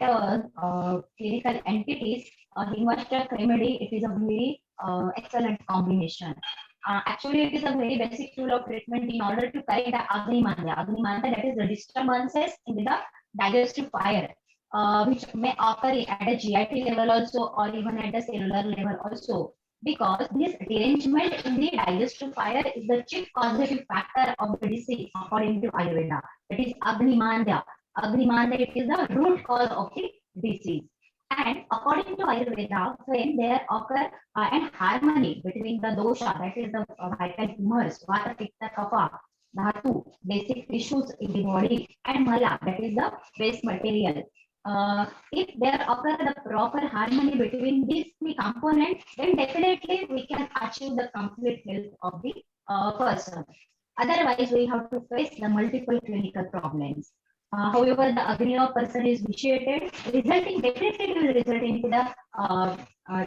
clinical entities, Hingwashtaka remedy, it is a very excellent combination. Actually, it is a very basic tool of treatment in order to correct the Agni Manda. Agni Manda, that is the disturbances in the digestive fire, which may occur at a GIT level also, or even at the cellular level also. Because this derangement in the digestive fire is the chief causative factor of the disease according to Ayurveda. That is Agni Manda. Agni Manda, it is the root cause of the disease. And according to Ayurveda, when there occur an harmony between the dosha, that is the vital humors, vata, pitta, kapha, dhatu, basic tissues in the body, and mala, that is the waste material. If there occur the proper harmony between these three components, then definitely we can achieve the complete health of the person. Otherwise, we have to face the multiple clinical problems. However, the Agni of person is vitiated, definitely will result into the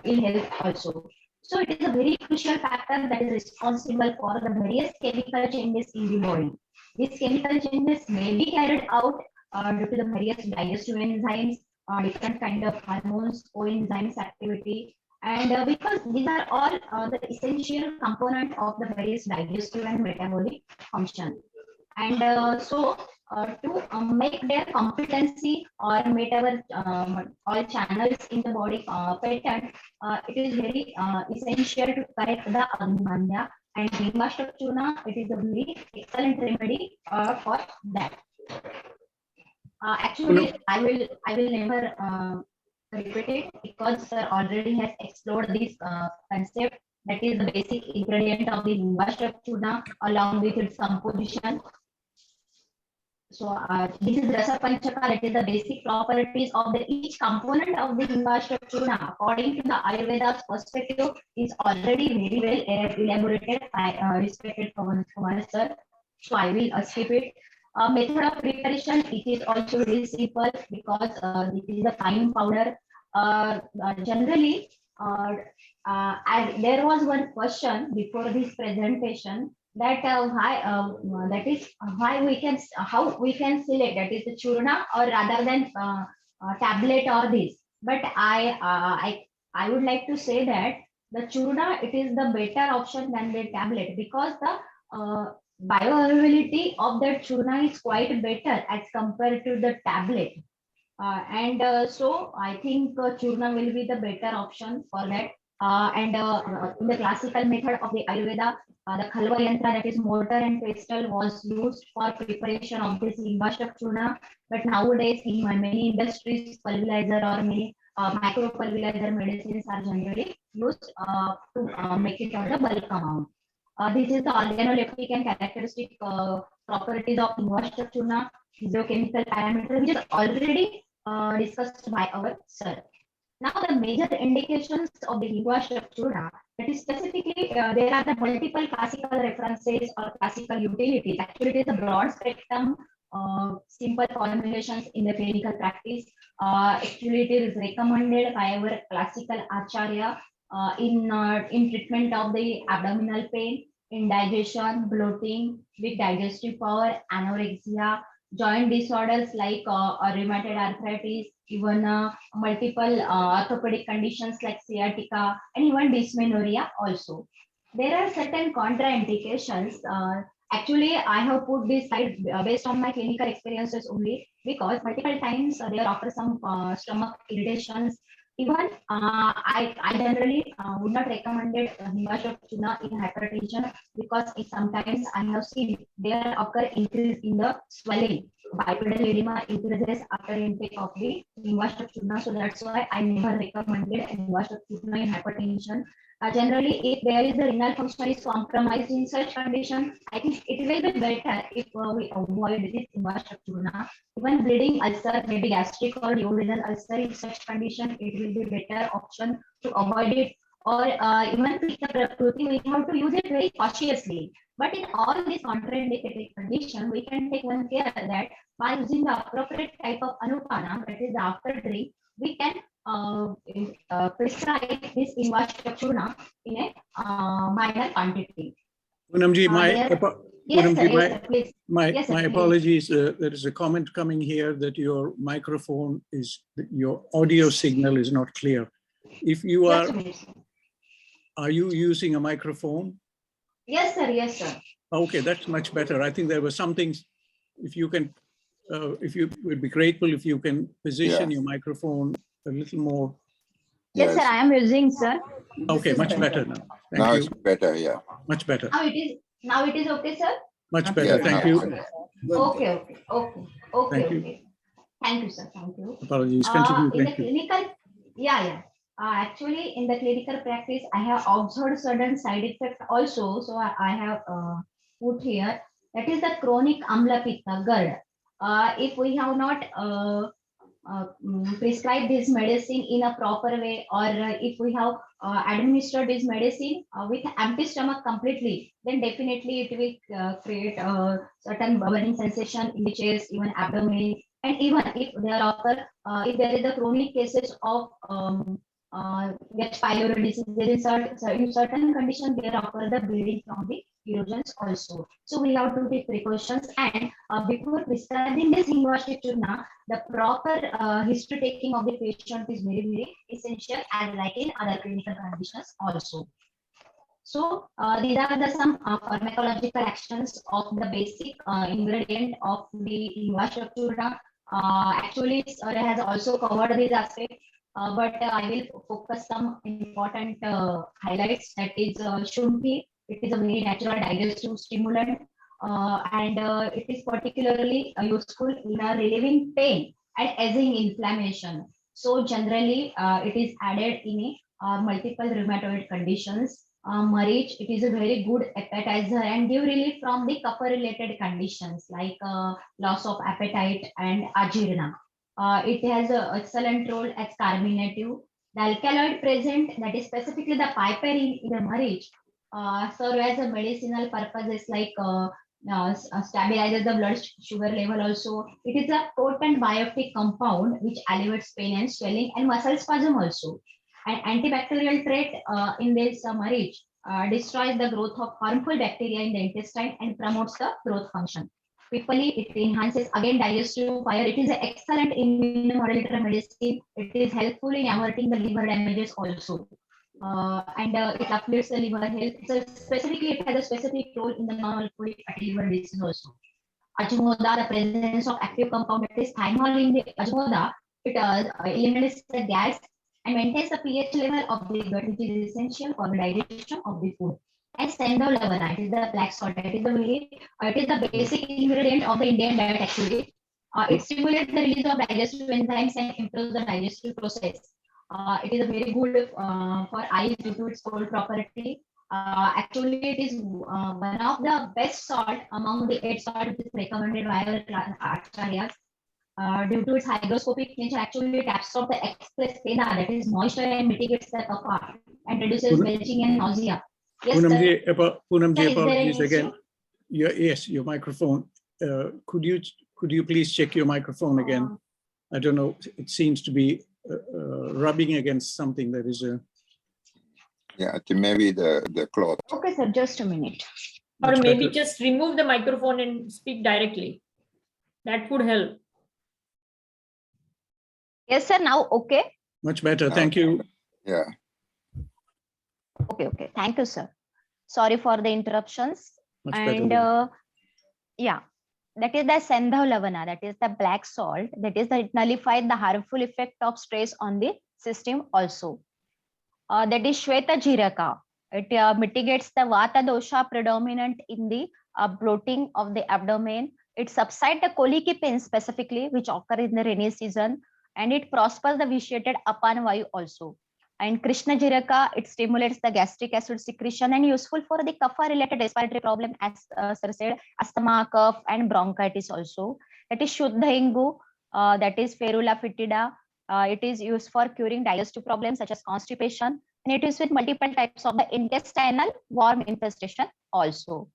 ill health also. So it is a very crucial factor that is responsible for the various chemical changes in the body. These chemical changes may be carried out due to the various digestive enzymes, different kind of hormones, coenzymes activity, and because these are all the essential component of the various digestive and metabolic function. And so to make their competency or meet our all channels in the body pattern, it is very essential to correct the Agni Manda, and Hingwashtaka Churna, it is a very excellent remedy for that. Actually, I will never repeat it because sir already has explored this concept. That is the basic ingredient of the Hingwashtaka Churna along with its composition. So this is Rasa Panchaka, that is the basic properties of the each component of the Hingwashtaka Churna according to the Ayurveda's perspective is already very well elaborated by respected Kumar sir. So I will skip it. Method of preparation, it is also very simple because this is a fine powder. Generally, as there was one question before this presentation, that how we can select, that is the churna or rather than tablet or this. But I would like to say that the churna, it is the better option than the tablet because the bioavailability of that churna is quite better as compared to the tablet. So I think Churna will be the better option for that. In the classical method of the Ayurveda, the Khalva Yantra, that is mortar and pestle, was used for preparation of this Hingwashtaka Churna. But nowadays, in many industries, pulverizer or many micro pulverizer medicines are generally used to make it on the bulk amount. This is the organoleptic and characteristic properties of Hingwashtaka Churna, physiochemical parameter, which is already discussed by our sir. Now, the major indications of the Hingwashtaka Churna, that is specifically, there are the multiple classical references or classical utilities. Actually, it is a broad spectrum, simple formulations in the clinical practice. Actually, it is recommended by our classical acharya in treatment of the abdominal pain, indigestion, bloating, weak digestive power, anorexia, joint disorders like rheumatoid arthritis, even multiple orthopedic conditions like sciatica, and even dysmenorrhea also. There are certain contraindications. Actually, I have put this slide based on my clinical experiences only, because multiple times there are some stomach irritations. Even I generally would not recommend it Hingwashtaka Churna in hypertension, because sometimes I have seen there occur increase in the swelling. Bipedal edema increases after intake of the Hingwashtaka Churna, so that's why I never recommended Hingwashtaka Churna in hypertension. Generally, if there is a renal function is compromised in such condition, I think it will be better if we avoid this Hingwashtaka Churna. Even bleeding ulcer, maybe gastric or duodenal ulcer, in such condition, it will be better option to avoid it. Or even Pitta Prakruti, we have to use it very cautiously. But in all these contraindicated condition, we can take one care that by using the appropriate type of anupana, that is after drink, we can prescribe this Hingwashtaka Churna in a minor quantity. Poonamji, Please. my Yes, sir, please. apologies. There is a comment coming here that your microphone your audio signal is not clear. If you are you using a microphone? Yes, sir. Yes, sir. Okay, that's much better. I think there were some things, if you can, if you would be grateful if you can position your microphone a little more. Yes, sir, I am using, sir. Okay, much better now. Thank Now you. it's better, yeah. Much better. Now it is okay, sir. Much better. Yeah, Thank now you. it's better. Okay. Thank you. Okay. Thank you, sir. Thank you. Apologies. Continue. In the Thank you. clinical, actually, in the clinical practice, I have observed certain side effects also. So I have put here, that is the chronic amla pitta GERD. If we have not prescribe this medicine in a proper way, or if we have administered this medicine with empty stomach completely, then definitely it will create a certain burning sensation in the chest, even abdomen, and even if there is a chronic cases of H. pylori disease, in certain conditions there occur the bleeding from the erosions also. So we have to take precautions, and before prescribing this Hingwashtaka Churna, the proper history taking of the patient is very, very essential, as like in other clinical conditions also. So these are some pharmacological actions of the basic ingredient of the Hingwashtaka Churna. Actually, sir has also covered these aspects, but I will focus some important highlights. That is Shunthi. It is a very natural digestive stimulant, and it is particularly useful in relieving pain and easing inflammation. So generally, it is added in multiple rheumatoid conditions. Maricha, it is a very good appetizer and give relief from the kapha-related conditions like loss of appetite and ajirna. It has an excellent role as carminative. The alkaloid present, that is specifically the piperine in the Maricha, serve as a medicinal purposes like stabilizes the blood sugar level also. It is a potent bioactive compound which alleviates pain and swelling and muscle spasm also. An antibacterial trait in this Maricha destroys the growth of harmful bacteria in the intestine and promotes the growth function. Pippali, it enhances again digestive fire. It is an excellent immunomodulator medicine. It is helpful in averting the liver damages also. And it uplifts the liver health. So specifically, it has a specific role in the non-alcoholic fatty liver disease also. Ajmoda, the presence of active compound, that is thymol in the Ajmoda, it eliminates the gas and maintains the pH level of the gut, which is essential for the digestion of the food. And Saindhava Lavana, it is the black salt. It is the basic ingredient of the Indian diet actually. It stimulates the release of digestive enzymes and improves the digestive process. It is a very good for eyes due to its cold property. Actually, it is one of the best salt among the 8 salt which is recommended by our acharyas. Due to its hygroscopic nature, actually it absorbs the excess foetida, that is moisture, and mitigates the kapha and reduces belching and nausea. Yes, Poonamji, sir, is there apologies any again. issue? Yes, your microphone. Could you please check your microphone again? I don't know. It seems to be rubbing against something. There is a. Yeah, I think maybe the cloth. Okay, sir, just a minute. Or Much maybe better. just remove the microphone and speak directly. That would help. Yes, sir, now okay. Much better. Thank you. Yeah. Okay. Thank you, sir. Sorry for the interruptions. Much And better. yeah, that is the Saindhava Lavana, that is the black salt, that is the nullified the harmful effect of stress on the system also. That is Shweta Jiraka. It mitigates the Vata dosha predominant in the bloating of the abdomen. It subsides the colic pain specifically, which occur in the rainy season, and it prospers the vitiated apan vayu also. And Krishna Jiraka, it stimulates the gastric acid secretion and useful for the kapha related respiratory problem, as sir said, asthma, cough, and bronchitis also. That is Shuddha Hingu, that is Ferula foetida. It is used for curing digestive problems such as constipation, and it is with multiple types of the intestinal worm infestation also.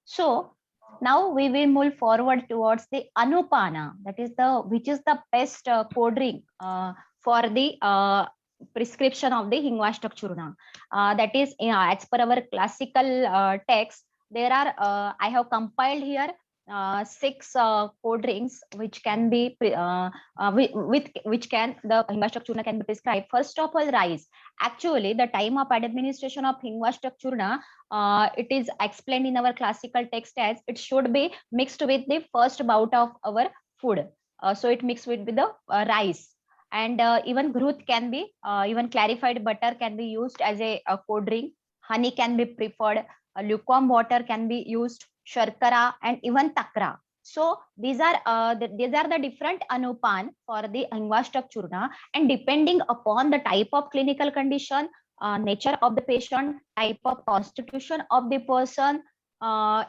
So now we will move forward towards the Anupana, that is which is the best code ring for the prescription of the Hingwashtaka Churna. That is, as per our classical text, there are I have compiled here 6 code rings which can be with which can the Hingwashtaka Churna can be prescribed. First of all, rice. Actually, the time of administration of Hingwashtaka Churna, it is explained in our classical text as it should be mixed with the first bout of our food. So it mixed with the rice. And even gruth can be, even clarified butter can be used as a code ring. Honey can be preferred. Lukewarm water can be used. Sharkara and even takra. So these are the different anupan for the Hingwashtaka Churna, and depending upon the type of clinical condition, nature of the patient, type of constitution of the person,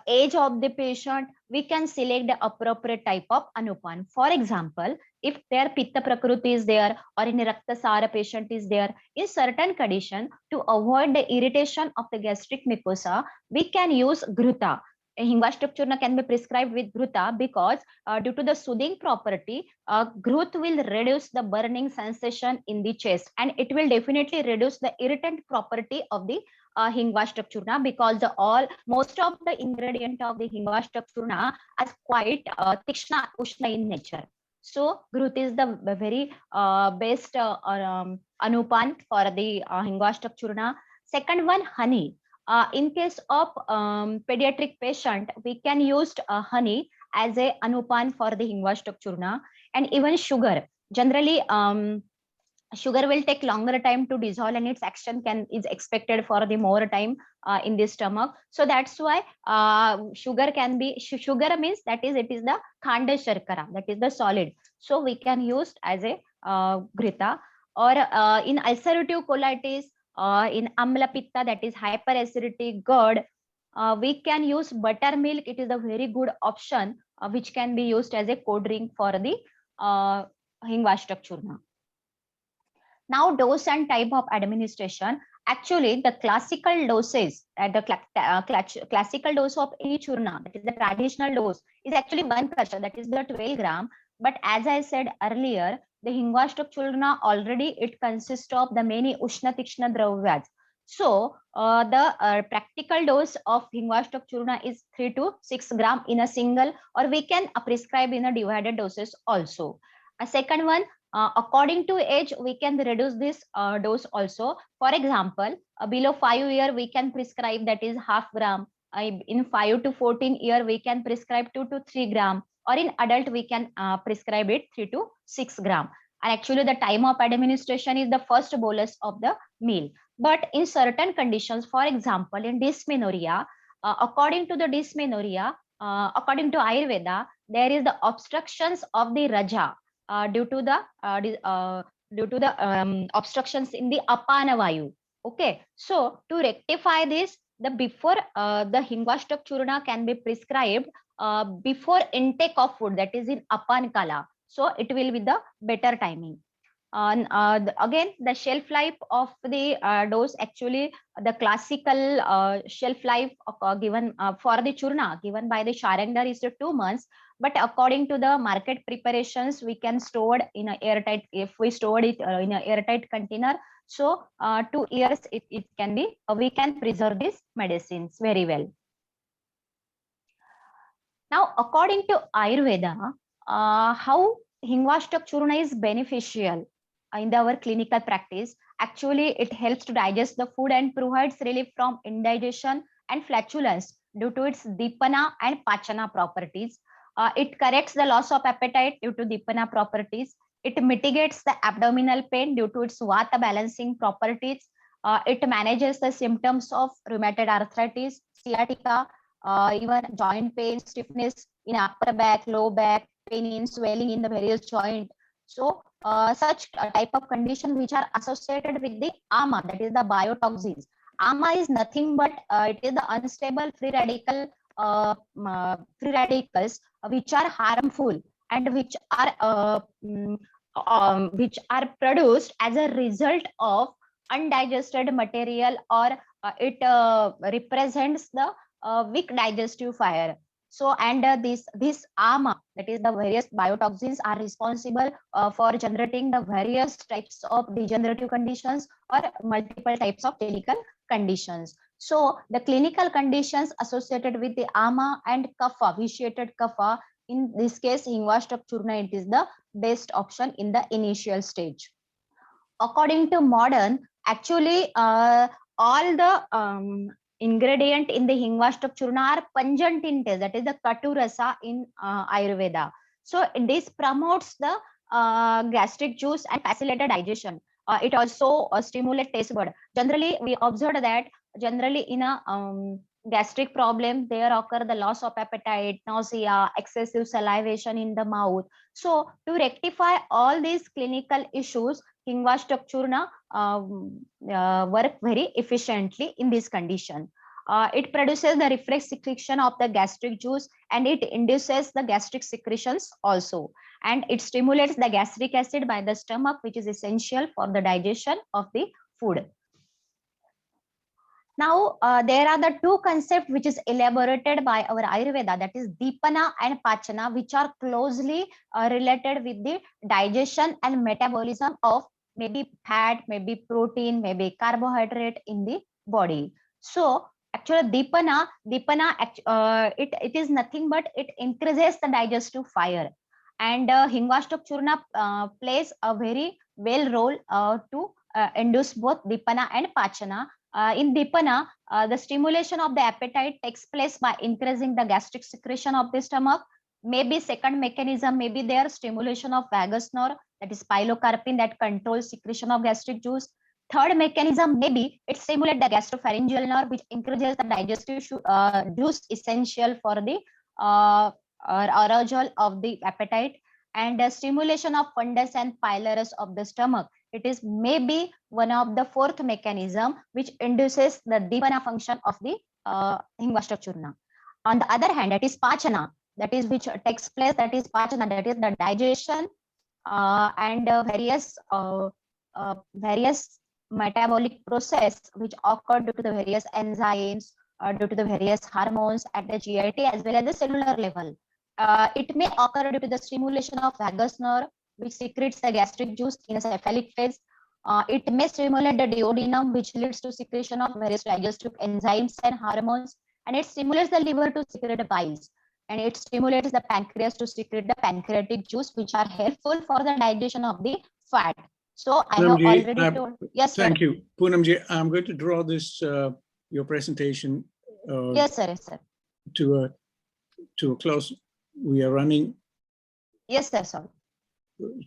age of the patient, we can select the appropriate type of anupan. For example, if their pitta prakriti is there or in raktasara patient is there, in certain condition, to avoid the irritation of the gastric mucosa, we can use gruta. Hingwashtaka Churna can be prescribed with gruta because due to the soothing property, gruth will reduce the burning sensation in the chest, and it will definitely reduce the irritant property of the Hingwashtaka Churna, because most of the ingredient of the Hingwashtaka Churna are quite tikshna ushna in nature. So gruth is the very best anupan for the Hingwashtaka Churna. Second one, honey. In case of pediatric patient, we can use honey as a anupan for the Hingwashtaka Churna, and even sugar. Generally, sugar will take longer time to dissolve, and its action is expected for the more time in the stomach. So that's why sugar can be, sugar means that is, it is the khanda sharkara, that is the solid. So we can use as a grita, or in ulcerative colitis, in amla pitta, that is hyperacidity, GERD, we can use buttermilk. It is a very good option which can be used as a code ring for the Hingwashtaka Churna. Now, dose and type of administration. Actually, the classical doses, classical dose of any churna, that is the traditional dose, is actually 1 kashya, that is the 12 gram. But as I said earlier, the Hingwashtaka Churna already it consists of the many ushna tikshna dravyas. So the practical dose of Hingwashtaka Churna is 3 to 6 gram in a single, or we can prescribe in a divided doses also. A second one, according to age, we can reduce this dose also. For example, below 5 year, we can prescribe that is half gram. In 5 to 14 year, we can prescribe 2 to 3 gram. Or in adult, we can prescribe it 3 to 6 gram. And actually the time of administration is the first bolus of the meal. But in certain conditions, for example, in dysmenorrhea, according to Ayurveda, there is the obstructions of the raja due to the obstructions in the apana vayu. Okay, so to rectify this, the the Hingwashtaka Churna can be prescribed before intake of food, that is in apan kala. So it will be the better timing. Again, the shelf life of the dose, actually the classical shelf life given for the churna given by the Sharangdar is 2 months. But according to the market preparations, we can store it in an airtight, if we store it in an airtight container. So 2 years it can be, we can preserve these medicines very well. Now, according to Ayurveda, how Hingwashtaka Churna is beneficial in our clinical practice. Actually, it helps to digest the food and provides relief from indigestion and flatulence due to its dipana and pachana properties. It corrects the loss of appetite due to dipana properties. It mitigates the abdominal pain due to its vata balancing properties. It manages the symptoms of rheumatoid arthritis, sciatica, even joint pain, stiffness in upper back, low back, pain in swelling in the various joint. So such type of condition which are associated with the amma, that is the biotoxins. Amma is nothing but it is the unstable free radicals which are harmful and which are produced as a result of undigested material, or it represents the weak digestive fire. So, and this AMA, that is the various biotoxins, are responsible for generating the various types of degenerative conditions or multiple types of clinical conditions. So, the clinical conditions associated with the AMA and kapha, vitiated kapha, in this case, Hingwashtaka Churna, it is the best option in the initial stage. According to modern, actually, all the ingredient in the Hingwashtaka Churna are pungent in taste, that is the katu rasa in Ayurveda. So this promotes the gastric juice and facilitated digestion. It also stimulates taste bud. Generally, we observed that generally in a gastric problem, there occur the loss of appetite, nausea, excessive salivation in the mouth. So to rectify all these clinical issues, Hingwashtaka Churna work very efficiently in this condition. It produces the reflex secretion of the gastric juice, and it induces the gastric secretions also. And it stimulates the gastric acid by the stomach, which is essential for the digestion of the food. Now, there are the two concepts which is elaborated by our Ayurveda, that is Dipana and Pachana, which are closely related with the digestion and metabolism of maybe fat, maybe protein, maybe carbohydrate in the body. So, actually, Dipana, it is nothing but it increases the digestive fire. And Hingwashtaka Churna plays a very well role to induce both Dipana and Pachana. In Dipana, the stimulation of the appetite takes place by increasing the gastric secretion of the stomach. Maybe second mechanism, maybe there stimulation of vagus nerve, that is pilocarpine, that controls secretion of gastric juice. Third mechanism, maybe it stimulates the gastropharyngeal nerve, which increases the digestive juice essential for the arousal of the appetite. And the stimulation of fundus and pylorus of the stomach. It is maybe one of the fourth mechanism which induces the Dipana function of the Hingwashtaka Churna. On the other hand, that is Pachana, that is which takes place, that is Pachana, that is the digestion and various metabolic process which occur due to the various enzymes, due to the various hormones at the GIT as well as the cellular level. It may occur due to the stimulation of vagus nerve, which secretes the gastric juice in a cephalic phase. It may stimulate the duodenum, which leads to secretion of various digestive enzymes and hormones. And it stimulates the liver to secrete the biles. And it stimulates the pancreas to secrete the pancreatic juice, which are helpful for the digestion of the fat. So I have already told. Yes, thank you. Poonamji, I'm going to draw this, your presentation. Yes, sir. Yes, sir. To a close. We are running. Yes, sir. Sorry.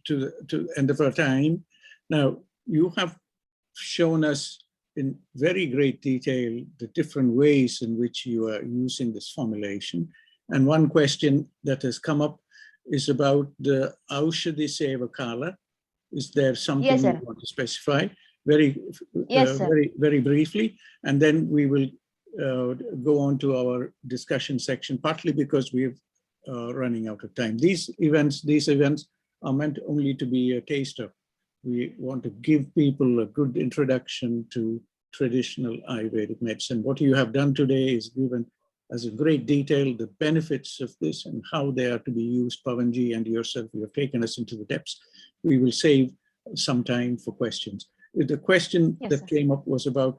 to the end of our time. Now, you have shown us in very great detail the different ways in which you are using this formulation. And one question that has come up is about the Aushadhi Seva Kala. Is there something Yes, you sir. want to specify very, Yes, sir. very briefly? And then we will go on to our discussion section, partly because we're running out of time. These events are meant only to be a taster. We want to give people a good introduction to traditional Ayurvedic medicine. What you have done today is given as a great detail the benefits of this and how they are to be used. Pavanji and yourself, you have taken us into the depths. We will save some time for questions. The question Yes, that sir. came up was about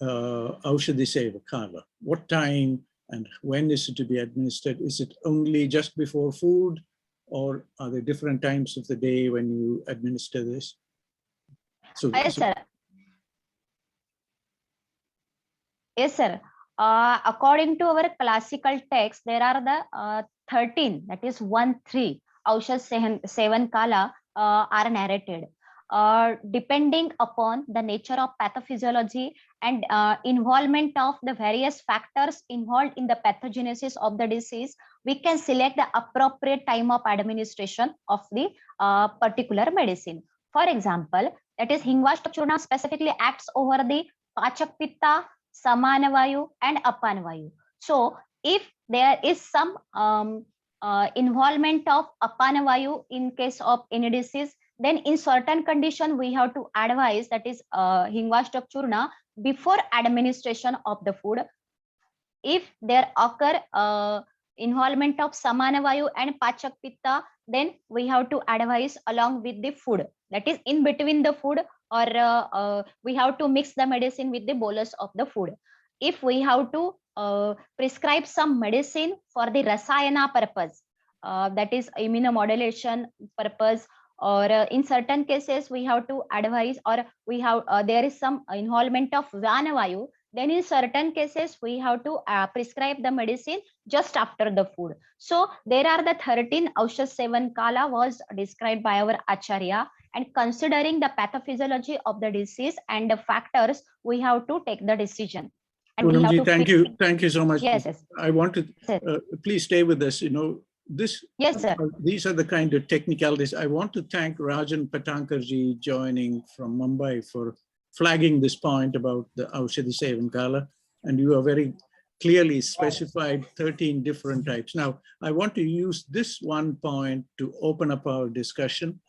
Aushadhi Seva Kala. What time and when is it to be administered? Is it only just before food, or are there different times of the day when you administer this? So, Yes, sir. Yes, sir. According to our classical text, there are the 13, that is 1-3, Aushad Sevan Kala are narrated. Depending upon the nature of pathophysiology and involvement of the various factors involved in the pathogenesis of the disease, we can select the appropriate time of administration of the particular medicine. For example, that is Hingwashtaka Churna specifically acts over the Pachak Pitta, Samanavayu and Apanavayu. So if there is some involvement of Apanavayu in case of any disease, then in certain condition we have to advise, that is Hingwashtaka Churna before administration of the food. If there occur involvement of Samanavayu and Pachak Pitta, then we have to advise along with the food, that is in between the food, or we have to mix the medicine with the bolus of the food. If we have to prescribe some medicine for the Rasayana purpose, that is immunomodulation purpose, or in certain cases we have to advise, or we have there is some involvement of Vanavayu, then in certain cases we have to prescribe the medicine just after the food. So there are the 13 Aushad Sevan Kala was described by our Acharya, and considering the pathophysiology of the disease and the factors, we have to take the decision. And we have Poonamji, to thank you so much. Yes, yes. I want to Sir. please stay with us. You know, this. Yes, sir. These are the kind of technicalities. I want to thank Rajan Patankarji joining from Mumbai for flagging this point about the Aushadhi Sevan Kala, and you are very clearly specified 13 different types. Now, I want to use this one point to open up our discussion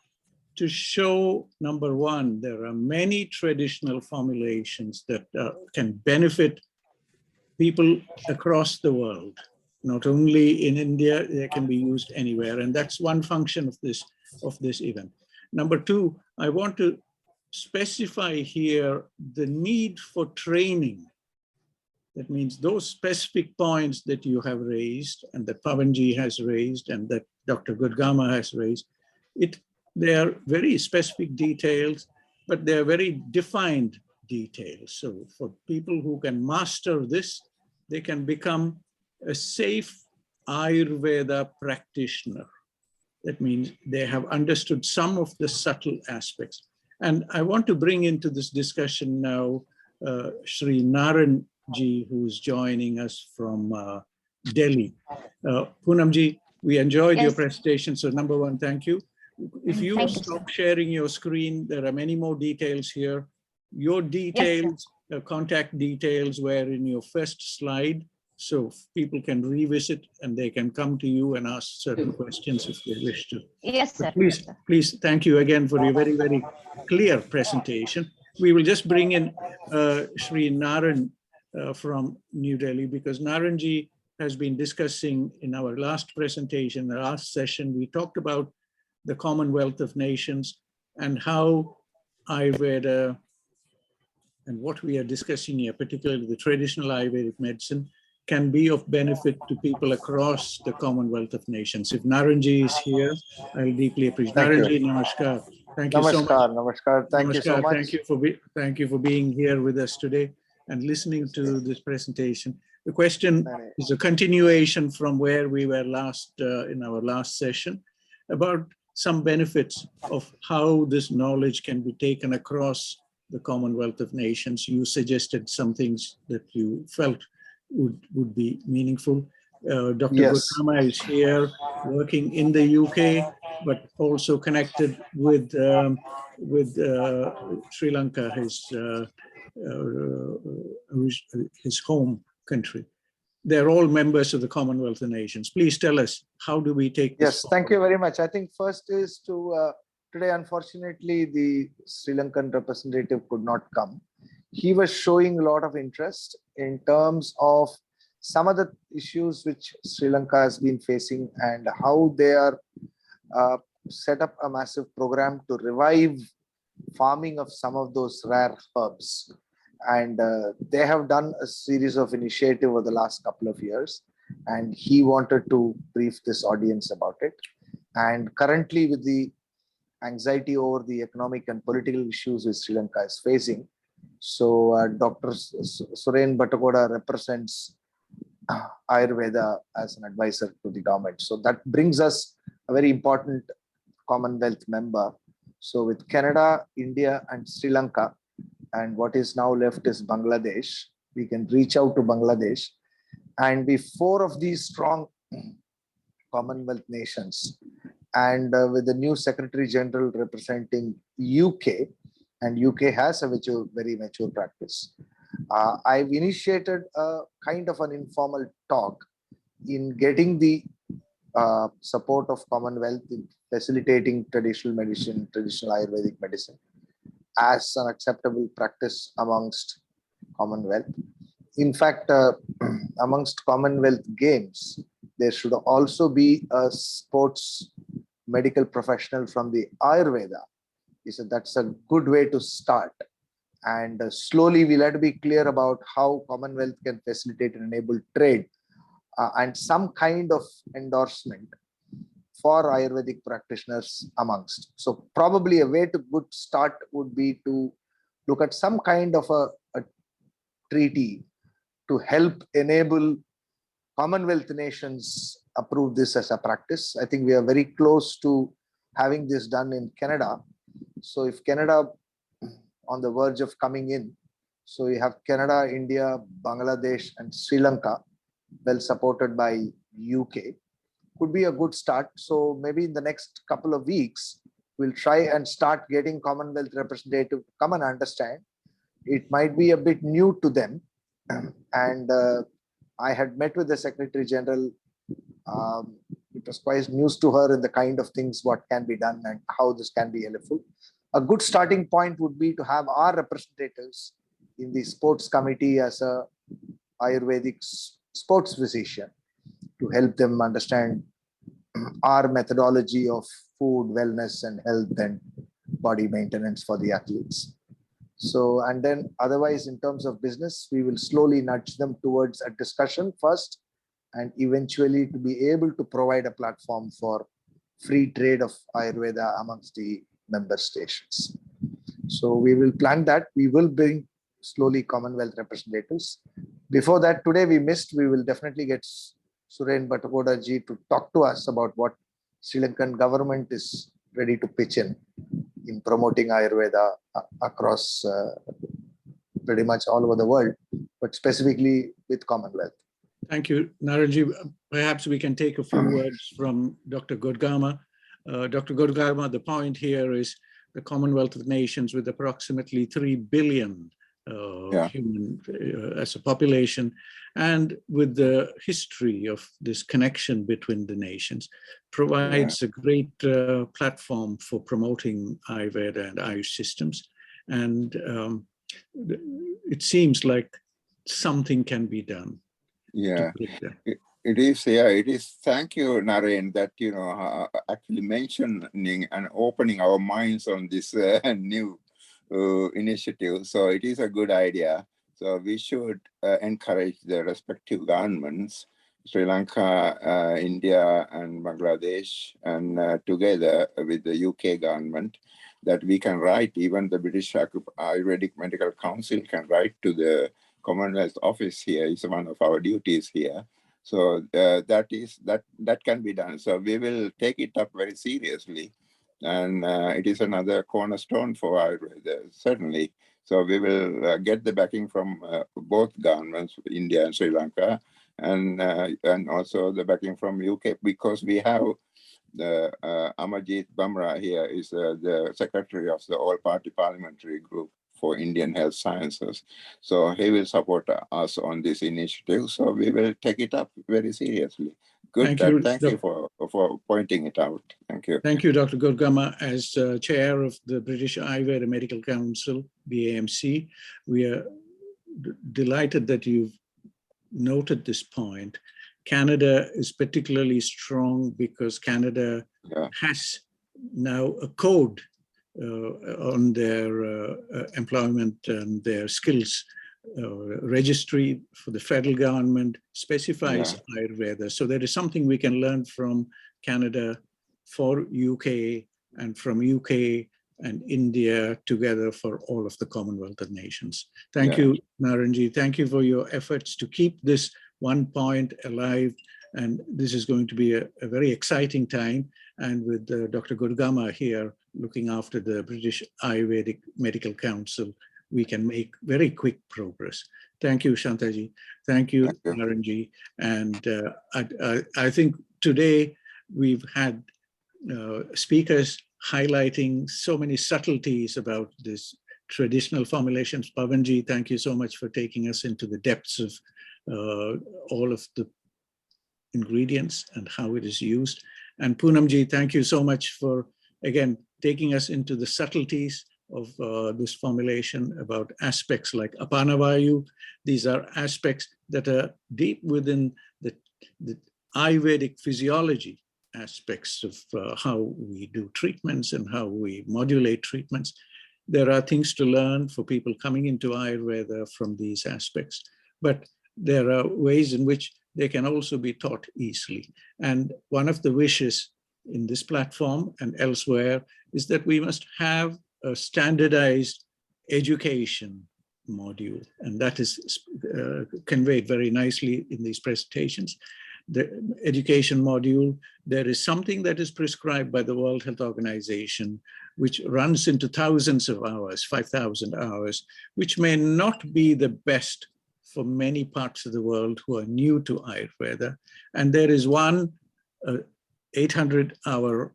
to show, number one, there are many traditional formulations that can benefit people across the world. Not only in India, they can be used anywhere. And that's one function of this event. Number two, I want to specify here the need for training. That means those specific points that you have raised and that Pavanji has raised and that Dr. Gudgama has raised, they are very specific details, but they are very defined details. So for people who can master this, they can become a safe Ayurveda practitioner. That means they have understood some of the subtle aspects. And I want to bring into this discussion now Sri Naran ji, who's joining us from Delhi. Poonamji, we enjoyed your presentation. So number one, thank you. If you stop sharing your screen, there are many more details here. Your details, contact details were in your first slide, so people can revisit and they can come to you and ask certain questions if they wish to. Yes, sir. Please, thank you again for your very, very clear presentation. We will just bring in Sri Naran from New Delhi, because Naranji has been discussing in our last presentation, the last session, we talked about the Commonwealth of Nations and how Ayurveda and what we are discussing here, particularly the traditional Ayurvedic medicine, can be of benefit to people across the Commonwealth of Nations. If Naranji is here, I'll deeply appreciate. Naranji, namaskar. Thank you so much. Namaskar. Thank you so much. Thank you for being here with us today and listening to this presentation. The question is a continuation from where we were last in our last session about some benefits of how this knowledge can be taken across the Commonwealth of Nations. You suggested some things that you felt would be meaningful. Dr. Yes. Gurkama is here working in the UK, but also connected with Sri Lanka, his home country. They're all members of the Commonwealth of Nations. Please tell us, how do we take this Yes, thank you very much. I think first is to, today, unfortunately, the Sri Lankan representative could not come. He was showing a lot of interest in terms of some of the issues which Sri Lanka has been facing and how they are set up a massive program to revive farming of some of those rare herbs. And they have done a series of initiatives over the last couple of years. And he wanted to brief this audience about it. And currently, with the anxiety over the economic and political issues which Sri Lanka is facing, so Dr. Suren Bhattagoda represents Ayurveda as an advisor to the government. So that brings us a very important Commonwealth member. So with Canada, India, and Sri Lanka, and what is now left is Bangladesh, we can reach out to Bangladesh. And be 4 of these strong Commonwealth nations. And with the new Secretary General representing UK, and UK has a very mature practice. I've initiated a kind of an informal talk in getting the support of Commonwealth in facilitating traditional medicine, traditional Ayurvedic medicine as an acceptable practice amongst Commonwealth. In fact, amongst Commonwealth Games, there should also be a sports medical professional from the Ayurveda. He said that's a good way to start. And slowly we'll have to be clear about how Commonwealth can facilitate and enable trade and some kind of endorsement for Ayurvedic practitioners amongst. So probably a way to good start would be to look at some kind of a treaty to help enable Commonwealth nations approve this as a practice. I think we are very close to having this done in Canada. So if Canada on the verge of coming in, so you have Canada, India, Bangladesh, and Sri Lanka, well supported by UK, could be a good start. So maybe in the next couple of weeks, we'll try and start getting Commonwealth representative to come and understand. It might be a bit new to them. And I had met with the Secretary General. It was quite news to her in the kind of things what can be done and how this can be helpful. A good starting point would be to have our representatives in the sports committee as a Ayurvedic sports physician to help them understand our methodology of food, wellness, and health and body maintenance for the athletes. So, and then otherwise in terms of business, we will slowly nudge them towards a discussion first and eventually to be able to provide a platform for free trade of Ayurveda amongst the member stations. So we will plan that. We will bring slowly Commonwealth representatives. Before that, today we missed, we will definitely get Suren Bhattagoda ji to talk to us about what Sri Lankan government is ready to pitch in promoting Ayurveda across pretty much all over the world, but specifically with Commonwealth. Thank you, Naranji. Perhaps we can take a few words from Dr. Gurkama. Dr. Gurkama, the point here is the Commonwealth of Nations with approximately 3 billion human as a population, and with the history of this connection between the nations, provides a great platform for promoting Ayurveda and Ayush systems. And it seems like something can be done. Yeah, it is. Yeah, it is. Thank you, Naren, that actually mentioning and opening our minds on this new initiative. So it is a good idea. So we should encourage the respective governments, Sri Lanka, India, and Bangladesh, and together with the UK government, that we can write. Even the British Ayurvedic Medical Council can write to the Commonwealth office here. It's one of our duties here. So that can be done. So we will take it up very seriously And it is another cornerstone for Ayurveda, certainly. So we will get the backing from both governments, India and Sri Lanka, and also the backing from UK, because we have the Amarjit Bamra here is the secretary of the All-Party Parliamentary Group for Indian Health Sciences. So he will support us on this initiative. So we will take it up very seriously. Good. Thank you for pointing it out. Thank you. Thank you, Dr. Gurgama. As chair of the British Ayurveda Medical Council, BAMC, we are delighted that you've noted this point. Canada is particularly strong because Canada has now a code on their employment and their skills registry for the federal government specifies Ayurveda. So there is something we can learn from Canada for UK and from UK and India together for all of the Commonwealth of Nations. Thank you, Naranji. Thank you for your efforts to keep this one point alive. And this is going to be a very exciting time. And with Dr. Gurgama here looking after the British Ayurvedic Medical Council, we can make very quick progress. Thank you, Shantaji. Thank you, Naranji. And I think today we've had speakers highlighting so many subtleties about this traditional formulations. Pavanji, thank you so much for taking us into the depths of all of the ingredients and how it is used. And Poonamji, thank you so much for, again, taking us into the subtleties of this formulation about aspects like Apanavayu. These are aspects that are deep within the Ayurvedic physiology aspects of how we do treatments and how we modulate treatments. There are things to learn for people coming into Ayurveda from these aspects, but there are ways in which they can also be taught easily. And one of the wishes in this platform and elsewhere is that we must have a standardized education module, and that is conveyed very nicely in these presentations. The education module, there is something that is prescribed by the World Health Organization, which runs into thousands of hours, 5,000 hours, which may not be the best for many parts of the world who are new to Ayurveda. And there is one 800-hour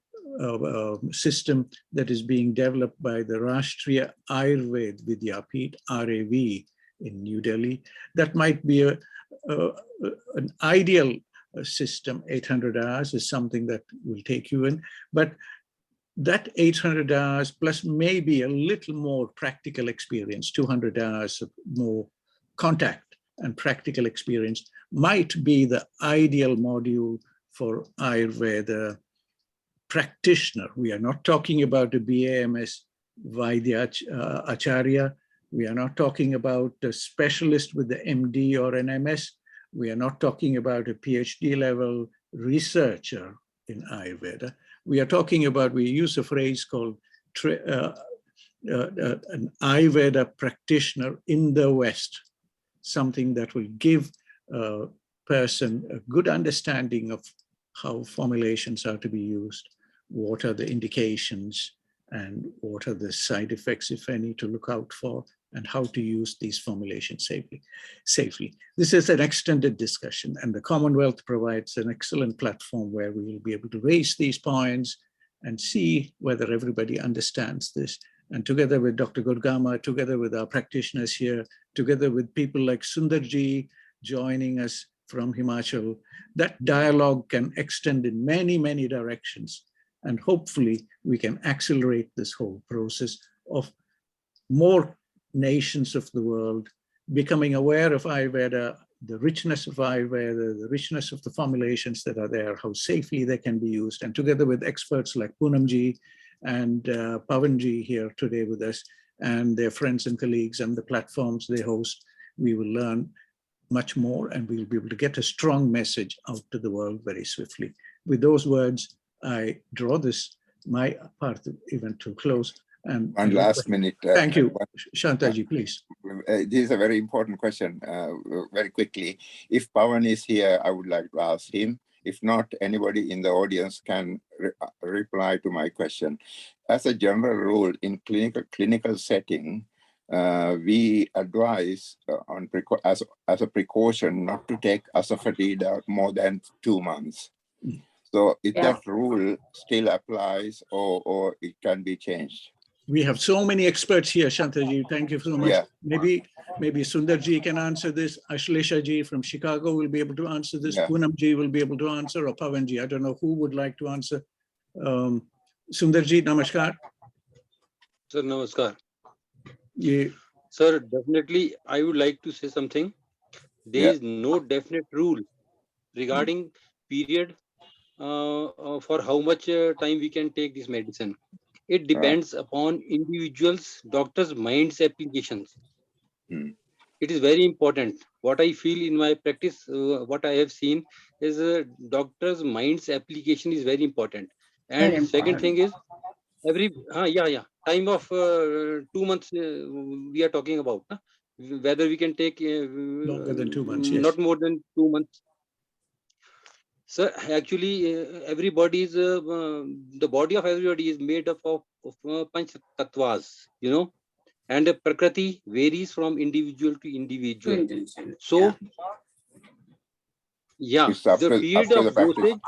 system that is being developed by the Rashtriya Ayurveda Vidyapith, RAV, in New Delhi. That might be an ideal system. 800 hours is something that will take you in, but that 800 hours plus maybe a little more practical experience, 200 hours of more contact and practical experience might be the ideal module for Ayurveda practitioner. We are not talking about a BAMS Vaidya Acharya. We are not talking about a specialist with the MD or an MS. We are not talking about a PhD level researcher in Ayurveda. We are talking about, we use a phrase called an Ayurveda practitioner in the West, something that will give a person a good understanding of how formulations are to be used, what are the indications, and what are the side effects, if any, to look out for, and how to use these formulations safely. This is an extended discussion, and the Commonwealth provides an excellent platform where we will be able to raise these points and see whether everybody understands this. And together with Dr. Gurgama, together with our practitioners here, together with people like Sundarji joining us from Himachal, that dialogue can extend in many, many directions. And hopefully we can accelerate this whole process of more nations of the world becoming aware of Ayurveda, the richness of Ayurveda, the richness of the formulations that are there, how safely they can be used. And together with experts like Poonamji and Pavanji here today with us, and their friends and colleagues and the platforms they host, we will learn much more, and we'll be able to get a strong message out to the world very swiftly. With those words, I draw this, my part of the event to close. And one last minute. Thank you. Shantaji, please. This is a very important question, very quickly. If Pavan is here, I would like to ask him. If not, anybody in the audience can reply to my question. As a general rule, in clinical setting, we advise as a precaution not to take asafoetida more than 2 months. So if that rule still applies or it can be changed. We have so many experts here, Shantaji. Thank you so much. Yeah. Maybe Sundarji can answer this. Ashleshaji from Chicago will be able to answer this. Yeah. Poonamji will be able to answer, or Pavanji. I don't know who would like to answer. Sundarji, namaskar. Sir, namaskar. Yeah. Sir, definitely, I would like to say something. There is no definite rule regarding period for how much time we can take this medicine. It depends upon individuals, doctors' minds applications. It is very important. What I feel in my practice, what I have seen is doctors' minds application is very important. And second thing is time of 2 months we are talking about. Whether we can take longer than 2 months, yes. Not more than 2 months. Sir, actually, everybody is the body of everybody is made up of panch tattvas, you know, and prakriti varies from individual to individual. So, the period of dosage.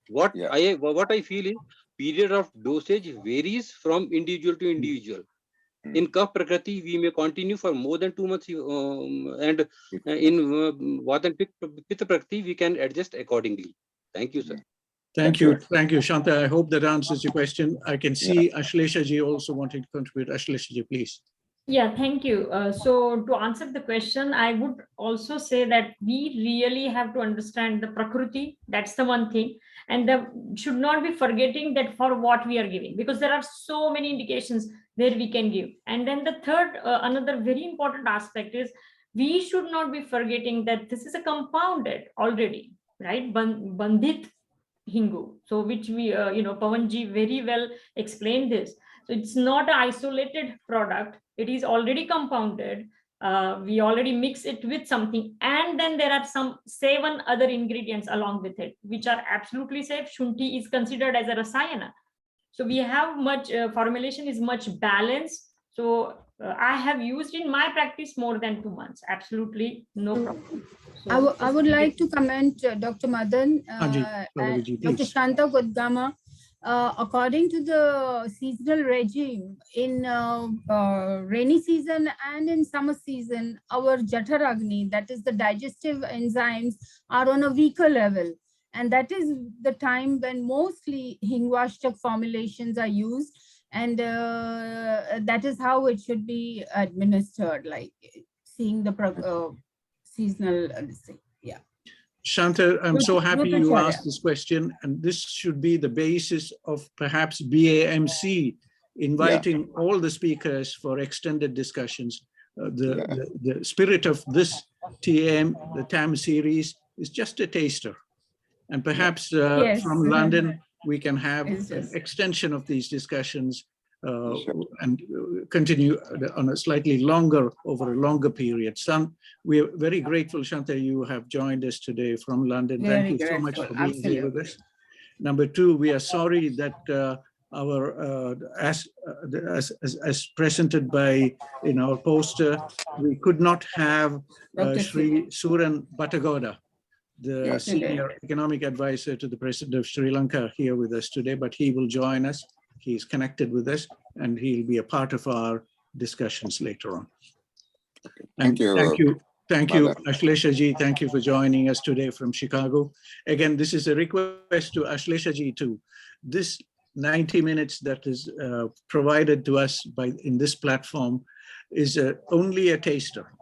What I feel is period of dosage varies from individual to individual. In Kapha Prakriti, we may continue for more than 2 months, and in Vata and Pitta Prakriti, we can adjust accordingly. Thank you, sir. Thank you, Shanta. I hope that answers your question. I can see Ashleshaji also wanting to contribute. Ashleshaji, please. Yeah, thank you. So to answer the question, I would also say that we really have to understand the Prakriti. That's the one thing. And should not be forgetting that for what we are giving, because there are so many indications where we can give. And then the third, another very important aspect is we should not be forgetting that this is a compounded already, right? Bandhit Hingu. So which we, Pavanji very well explained this. So it's not an isolated product. It is already compounded. We already mix it with something. And then there are some 7 other ingredients along with it, which are absolutely safe. Shunti is considered as a rasayana. So we have much, formulation is much balanced. So I have used in my practice more than 2 months. Absolutely no problem. So, I would like to comment, Dr. Madan and Dr. Shanta Kodgama. According to the seasonal regime, in rainy season and in summer season, our Jataragni, that is the digestive enzymes, are on a weaker level. And that is the time when mostly Hingwashtaka formulations are used. And that is how it should be administered, like seeing the seasonal thing. Yeah. Shanta, I'm so happy you asked this question, and this should be the basis of perhaps BAMC inviting all the speakers for extended discussions. The spirit of this the TAM series is just a taster. And perhaps from London, we can have an extension of these discussions and continue on a slightly over a longer period. We are very grateful, Shanta, you have joined us today from London. Thank you so much for being here with us. Number 2, we are sorry that as presented by in our poster, we could not have Sri Suran Bhattagoda, the senior economic advisor to the President of Sri Lanka, here with us today, but he will join us. He's connected with us, and he'll be a part of our discussions later on. Thank you. Thank you, Ashleshaji. Thank you for joining us today from Chicago. Again, this is a request to Ashleshaji too. This 90 minutes that is provided to us in this platform is only a taster.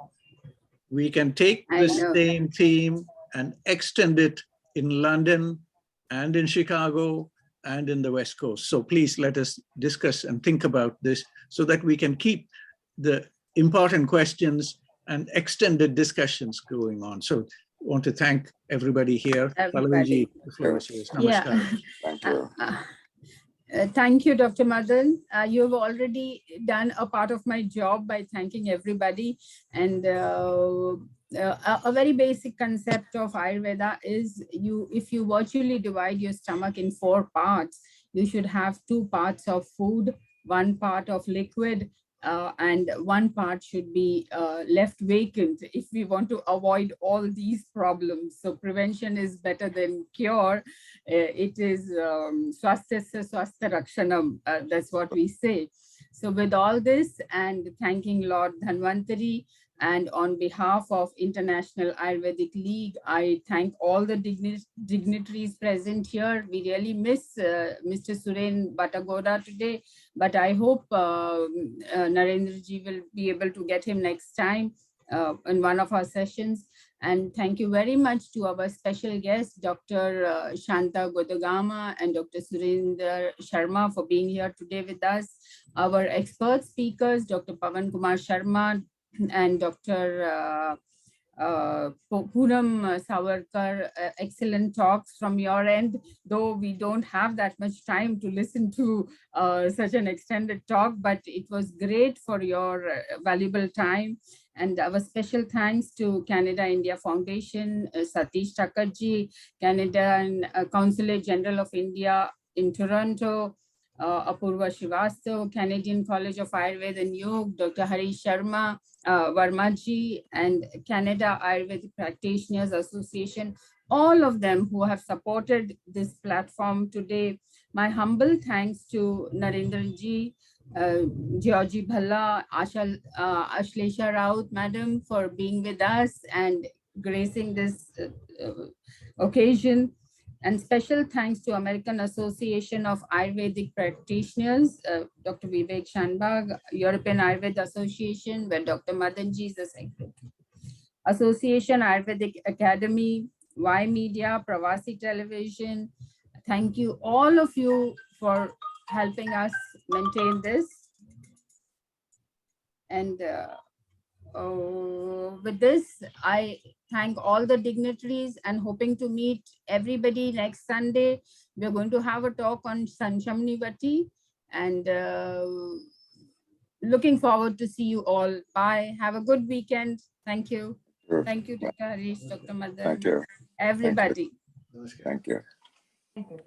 We can take the same theme and extend it in London and in Chicago and in the West Coast. So please let us discuss and think about this so that we can keep the important questions and extended discussions going on. So I want to thank everybody here. Pallavi, the floor is yours. Namaskar. Thank you. Thank you, Dr. Madan. You have already done a part of my job by thanking everybody. And a very basic concept of Ayurveda is if you virtually divide your stomach in 4 parts, you should have 2 parts of food, 1 part of liquid, and 1 part should be left vacant if we want to avoid all these problems. So prevention is better than cure. It is swasthya swasthya rakshanam. That's what we say. So with all this, and thanking Lord Dhanvantari, and on behalf of International Ayurvedic League, I thank all the dignitaries present here. We really miss Mr. Suren Batagoda today, but I hope Narendra ji will be able to get him next time in one of our sessions. And thank you very much to our special guests, Dr. Shanta Godagama and Dr. Surinder Sharma, for being here today with us. Our expert speakers, Dr. Pavan Kumar Sharma and Dr. Poonam Savarkar, excellent talks from your end, though we don't have that much time to listen to such an extended talk, but it was great for your valuable time. And our special thanks to Canada India Foundation, Satish Thakurji, Canada and Consulate General of India in Toronto, Apurva Srivastav, Canadian College of Ayurveda and Yoga, Dr. Harish Sharma, Varmaji, and Canada Ayurvedic Practitioners Association, all of them who have supported this platform today. My humble thanks to Narendra ji, Georgie Bhalla, Ashlesha Raut, Madam, for being with us and gracing this occasion. And special thanks to American Association of Ayurvedic Practitioners, Dr. Vivek Shanbag, European Ayurveda Association, where Dr. Madanji is the secretary. Association Ayurvedic Academy, Y Media, Pravasi Television. Thank you, all of you, for helping us maintain this. And with this, I thank all the dignitaries and hoping to meet everybody next Sunday. We're going to have a talk on Sanshamnivati, and looking forward to see you all. Bye. Have a good weekend. Thank you. Thank you, Dr. Harish, Dr. Madan. Thank you. Everybody. Thank you. Thank you.